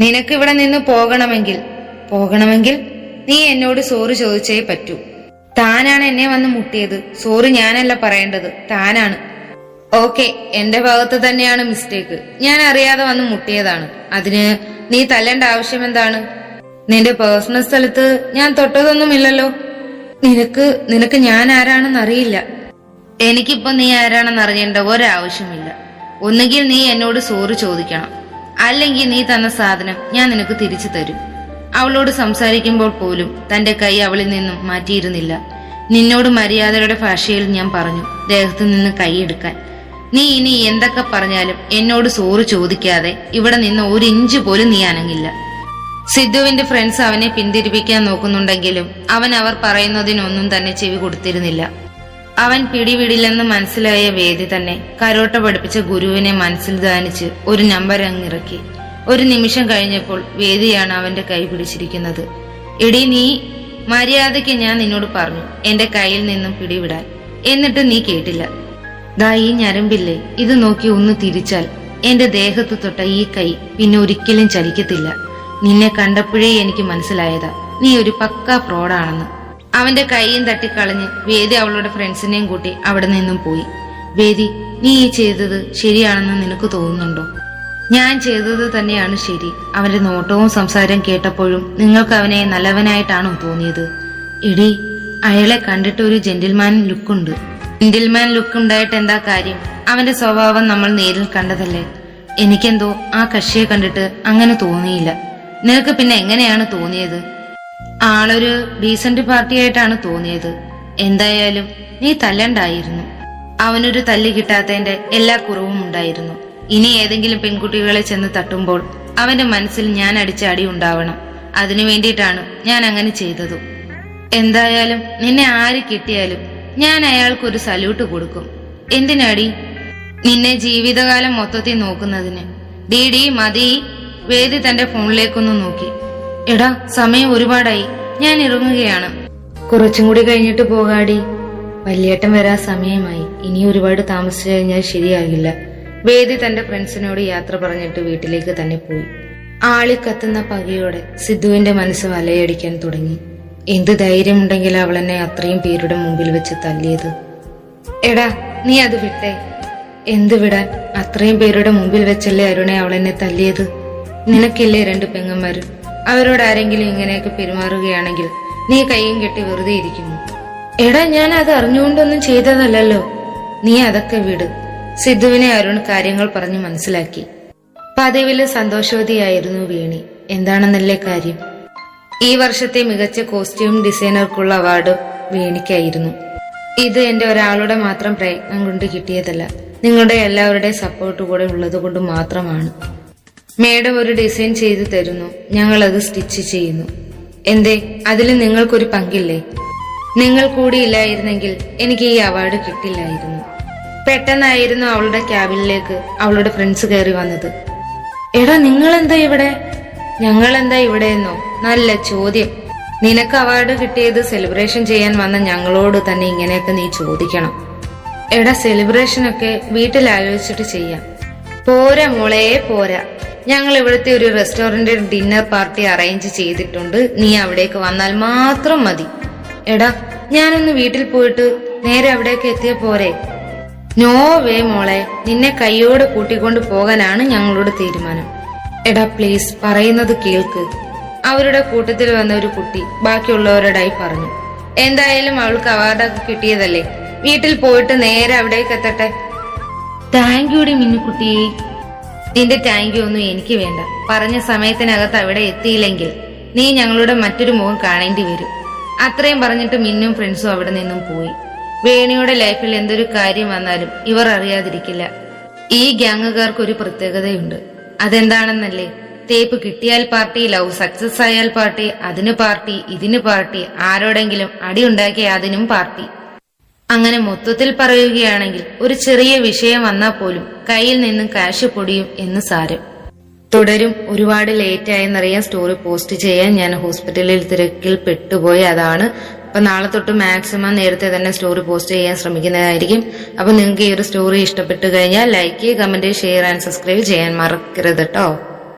Speaker 1: നിനക്ക് ഇവിടെ നിന്ന് പോകണമെങ്കിൽ നീ എന്നോട് സോറി ചോദിച്ചേ പറ്റൂ. താനാണ് എന്നെ വന്ന് മുട്ടിയത്. സോറി ഞാനല്ല പറയേണ്ടത്, താനാണ്. ഓക്കെ, എന്റെ ഭാഗത്ത് തന്നെയാണ് മിസ്റ്റേക്ക്. ഞാൻ അറിയാതെ വന്ന് മുട്ടിയതാണ്. അതിന് നീ തല്ലേണ്ട ആവശ്യം എന്താണ്? നിന്റെ പേഴ്സണൽ സ്ഥലത്ത് ഞാൻ തൊട്ടതൊന്നുമില്ലല്ലോ. നിനക്ക് ഞാൻ ആരാണെന്ന് അറിയില്ല. എനിക്കിപ്പോ നീ ആരാണെന്ന് അറിയേണ്ട ഒരാവശ്യമില്ല. ഒന്നുകിൽ നീ എന്നോട് സോറി ചോദിക്കണം, അല്ലെങ്കിൽ നീ തന്ന സാധനം ഞാൻ നിനക്ക് തിരിച്ചു തരും. അവളോട് സംസാരിക്കുമ്പോൾ പോലും തന്റെ കൈ അവളിൽ നിന്നും മാറ്റിയിരുന്നില്ല. നിന്നോട് മര്യാദയുടെ ഭാഷയിൽ ഞാൻ പറഞ്ഞു ദേഹത്തു നിന്ന് കൈയെടുക്കാൻ. നീ ഇനി എന്തൊക്കെ പറഞ്ഞാലും എന്നോട് സോറി ചോദിക്കാതെ ഇവിടെ നിന്ന് ഒരു ഇഞ്ച് പോലും നീ അനങ്ങില്ല. സിദ്ധുവിന്റെ ഫ്രണ്ട്സ് അവനെ പിന്തിരിപ്പിക്കാൻ നോക്കുന്നുണ്ടെങ്കിലും അവൻ അവർ പറയുന്നതിനൊന്നും തന്നെ ചെവി കൊടുത്തിരുന്നില്ല. അവൻ പിടിവിടില്ലെന്ന് മനസ്സിലായ വേദി തന്നെ കരോട്ട പഠിപ്പിച്ച ഗുരുവിനെ മനസ്സിൽ ധ്യാനിച്ച് ഒരു നമ്പർ അങ്ങിറക്കി. ഒരു നിമിഷം കഴിഞ്ഞപ്പോൾ വേദിയാണ് അവന്റെ കൈ പിടിച്ചിരിക്കുന്നത്. എടി, നീ മര്യാദയ്ക്ക് ഞാൻ നിന്നോട് പറഞ്ഞു എന്റെ കയ്യിൽ നിന്നും പിടിവിടാൻ. എന്നിട്ട് നീ കേട്ടില്ല. ദാ ഈ ഞരമ്പില്ലേ, ഇത് നോക്കി ഒന്ന് തിരിച്ചാൽ എന്റെ ദേഹത്ത് തൊട്ട ഈ കൈ പിന്നെ ഒരിക്കലും ചലിക്കത്തില്ല. നിന്നെ കണ്ടപ്പോഴേ എനിക്ക് മനസ്സിലായതാ നീ ഒരു പക്കാ ഫ്രോഡാണെന്ന്. അവന്റെ കൈയും തട്ടിക്കളഞ്ഞ് വേദി അവളുടെ ഫ്രണ്ട്സിനെയും കൂട്ടി അവിടെ നിന്നും പോയി. വേദി, നീ ഈ ചെയ്തത് ശരിയാണെന്ന് നിനക്ക് തോന്നുന്നുണ്ടോ? ഞാൻ ചെയ്തത് തന്നെയാണ് ശരി. അവന്റെ നോട്ടവും സംസാരം കേട്ടപ്പോഴും നിങ്ങൾക്ക് അവനെ നല്ലവനായിട്ടാണോ തോന്നിയത്? എടി, അയാളെ കണ്ടിട്ട് ഒരു ജെന്റിൽമാൻ ലുക്കുണ്ട്. ജെന്റിൽമാൻ ലുക്ക് ഉണ്ടായിട്ട് എന്താ കാര്യം? അവന്റെ സ്വഭാവം നമ്മൾ നേരിൽ കണ്ടതല്ലേ. എനിക്കെന്തോ ആ കക്ഷിയെ കണ്ടിട്ട് അങ്ങനെ തോന്നിയില്ല. നിനക്ക് പിന്നെ എങ്ങനെയാണ് തോന്നിയത്? ആളൊരു ഡീസന്റ് പാർട്ടിയായിട്ടാണ് തോന്നിയത്. എന്തായാലും നീ തല്ലണ്ടായിരുന്നു. അവനൊരു തല്ല് കിട്ടാത്തതിന്റെ എല്ലാ കുറവും ഉണ്ടായിരുന്നു. ഇനി ഏതെങ്കിലും പെൺകുട്ടികളെ ചെന്ന് തട്ടുമ്പോൾ അവന്റെ മനസ്സിൽ ഞാൻ അടിച്ച അടി ഉണ്ടാവണം. അതിനു വേണ്ടിയിട്ടാണ് ഞാൻ അങ്ങനെ ചെയ്തത്. എന്തായാലും നിന്നെ ആര് കിട്ടിയാലും ഞാൻ അയാൾക്കൊരു സല്യൂട്ട് കൊടുക്കും. എന്തിനടി? നിന്നെ ജീവിതകാലം മൊത്തത്തിൽ നോക്കുന്നതിന്. ഡി മതി. വേദി തന്റെ ഫോണിലേക്കൊന്ന് നോക്കി. എടാ, സമയം ഒരുപാടായി, ഞാൻ ഇറങ്ങുകയാണ്. കുറച്ചും കൂടി കഴിഞ്ഞിട്ട് പോകാടി. വല്യേട്ടൻ വരാൻ സമയമായി. ഇനി ഒരുപാട് താമസിച്ചു കഴിഞ്ഞാൽ ശരിയാകില്ല. വേദി തന്റെ ഫ്രണ്ട്സിനോട് യാത്ര പറഞ്ഞിട്ട് വീട്ടിലേക്ക് തന്നെ പോയി. ആളിക്കത്തുന്ന പകയോടെ സിദ്ധുവിന്റെ മനസ്സ് വലയടിക്കാൻ തുടങ്ങി. എന്ത് ധൈര്യമുണ്ടെങ്കിൽ അവൾ എന്നെ അത്രയും പേരുടെ മുമ്പിൽ വെച്ച് തല്ലിയത്. എടാ, നീ അത് വിട്ടേ. എന്ത് വിടാൻ? അത്രയും പേരുടെ മുമ്പിൽ വെച്ചല്ലേ അരുണെ അവളെന്നെ തല്ലിയത്. നിനക്കില്ലേ 2 പെങ്ങന്മാരും? അവരോട് ആരെങ്കിലും ഇങ്ങനെയൊക്കെ പെരുമാറുകയാണെങ്കിൽ നീ കൈയും കെട്ടി വെറുതെ ഇരിക്കുന്നു. എടാ, ഞാൻ അത് അറിഞ്ഞുകൊണ്ടൊന്നും ചെയ്തതല്ലോ. നീ അതൊക്കെ വിട്. സിദ്ധുവിനെ അരുൺ കാര്യങ്ങൾ പറഞ്ഞു മനസ്സിലാക്കി. പതിവില് സന്തോഷവതിയായിരുന്നു വേണി. എന്താണെന്നല്ലേ കാര്യം? ഈ വർഷത്തെ മികച്ച കോസ്റ്റ്യൂം ഡിസൈനർക്കുള്ള അവാർഡ് വേണിക്കായിരുന്നു. ഇത് എന്റെ ഒരാളുടെ മാത്രം പ്രയത്നം കൊണ്ട് കിട്ടിയതല്ല, നിങ്ങളുടെ എല്ലാവരുടെയും സപ്പോർട്ട് കൂടെ ഉള്ളത് കൊണ്ട് മാത്രമാണ്. മേഡം ഒരു ഡിസൈൻ ചെയ്തു തരുന്നു, ഞങ്ങൾ അത് സ്റ്റിച്ച് ചെയ്യുന്നു. എന്തേ, അതിൽ നിങ്ങൾക്കൊരു പങ്കില്ലേ? നിങ്ങൾ കൂടി ഇല്ലായിരുന്നെങ്കിൽ എനിക്ക് ഈ അവാർഡ് കിട്ടില്ലായിരുന്നു. പെട്ടെന്നായിരുന്നു അവളുടെ ക്യാബിനിലേക്ക് അവളുടെ ഫ്രണ്ട്സ് കയറി വന്നത്. എടാ, നിങ്ങളെന്താ ഇവിടെ? ഞങ്ങളെന്താ ഇവിടെ എന്നോ? നല്ല ചോദ്യം. നിനക്ക് അവാർഡ് കിട്ടിയത് സെലിബ്രേഷൻ ചെയ്യാൻ വന്ന ഞങ്ങളോട് തന്നെ ഇങ്ങനെയൊക്കെ നീ ചോദിക്കണം. എടാ, സെലിബ്രേഷനൊക്കെ വീട്ടിൽ ആലോചിച്ചിട്ട് ചെയ്യാം. പോരാ മോളെ, പോരാ. ഞങ്ങൾ ഇവിടുത്തെ ഒരു റെസ്റ്റോറന്റിൽ ഡിന്നർ പാർട്ടി അറേഞ്ച് ചെയ്തിട്ടുണ്ട്. നീ അവിടേക്ക് വന്നാൽ മാത്രം മതി. എടാ, ഞാനൊന്ന് വീട്ടിൽ പോയിട്ട് നേരെ അവിടേക്ക് എത്തിയ പോരെ? നോ വേ മോളെ, നിന്നെ കൈയോടെ കൂട്ടിക്കൊണ്ട് പോകാനാണ് ഞങ്ങളുടെ തീരുമാനം. എടാ പ്ലീസ്, പറയുന്നത് കേൾക്ക്. അവരുടെ കൂട്ടത്തിൽ വന്ന ഒരു കുട്ടി ബാക്കിയുള്ളവരോടായി പറഞ്ഞു. എന്തായാലും അവൾക്ക് അവാർഡൊക്കെ കിട്ടിയതല്ലേ, വീട്ടിൽ പോയിട്ട് നേരെ അവിടേക്ക് എത്തട്ടെ. Thank UT മിന്നുകുട്ടി. നിന്റെ താങ്ക് യു ഒന്നും എനിക്ക് വേണ്ട. പറഞ്ഞ സമയത്തിനകത്ത് അവിടെ എത്തിയില്ലെങ്കിൽ നീ ഞങ്ങളുടെ മറ്റൊരു മുഖം കാണേണ്ടി വരും. അത്രയും പറഞ്ഞിട്ട് മിന്നും ഫ്രണ്ട്സും അവിടെ നിന്നും പോയി. വേണിയുടെ ലൈഫിൽ എന്തൊരു കാര്യം വന്നാലും ഇവർ അറിയാതിരിക്കില്ല. ഈ ഗ്യാങ്ങുകാർക്ക് ഒരു പ്രത്യേകതയുണ്ട്. അതെന്താണെന്നല്ലേ? തേപ്പ് കിട്ടിയാൽ പാർട്ടി, ലവ് സക്സസ് ആയാൽ പാർട്ടി, അതിന് പാർട്ടി, ഇതിന് പാർട്ടി, ആരോടെങ്കിലും അടിയുണ്ടാക്കിയ അതിനും പാർട്ടി. അങ്ങനെ മൊത്തത്തിൽ പറയുകയാണെങ്കിൽ ഒരു ചെറിയ വിഷയം വന്നാൽ പോലും കയ്യിൽ നിന്നും കാശ് പൊടിയും എന്ന് സാരം. തുടരും. ഒരുപാട് ലേറ്റ് ആയെന്നറിയാൻ സ്റ്റോറി പോസ്റ്റ് ചെയ്യാൻ ഞാൻ ഹോസ്പിറ്റലിൽ തിരക്കിൽ പെട്ടുപോയി. അതാണ്. അപ്പൊ നാളെ തൊട്ട് മാക്സിമം നേരത്തെ തന്നെ സ്റ്റോറി പോസ്റ്റ് ചെയ്യാൻ ശ്രമിക്കുന്നതായിരിക്കും. അപ്പൊ നിങ്ങൾക്ക് ഈ ഒരു സ്റ്റോറി ഇഷ്ടപ്പെട്ടു കഴിഞ്ഞാൽ like, comment, share and subscribe ചെയ്യാൻ മറക്കരുത് കേട്ടോ.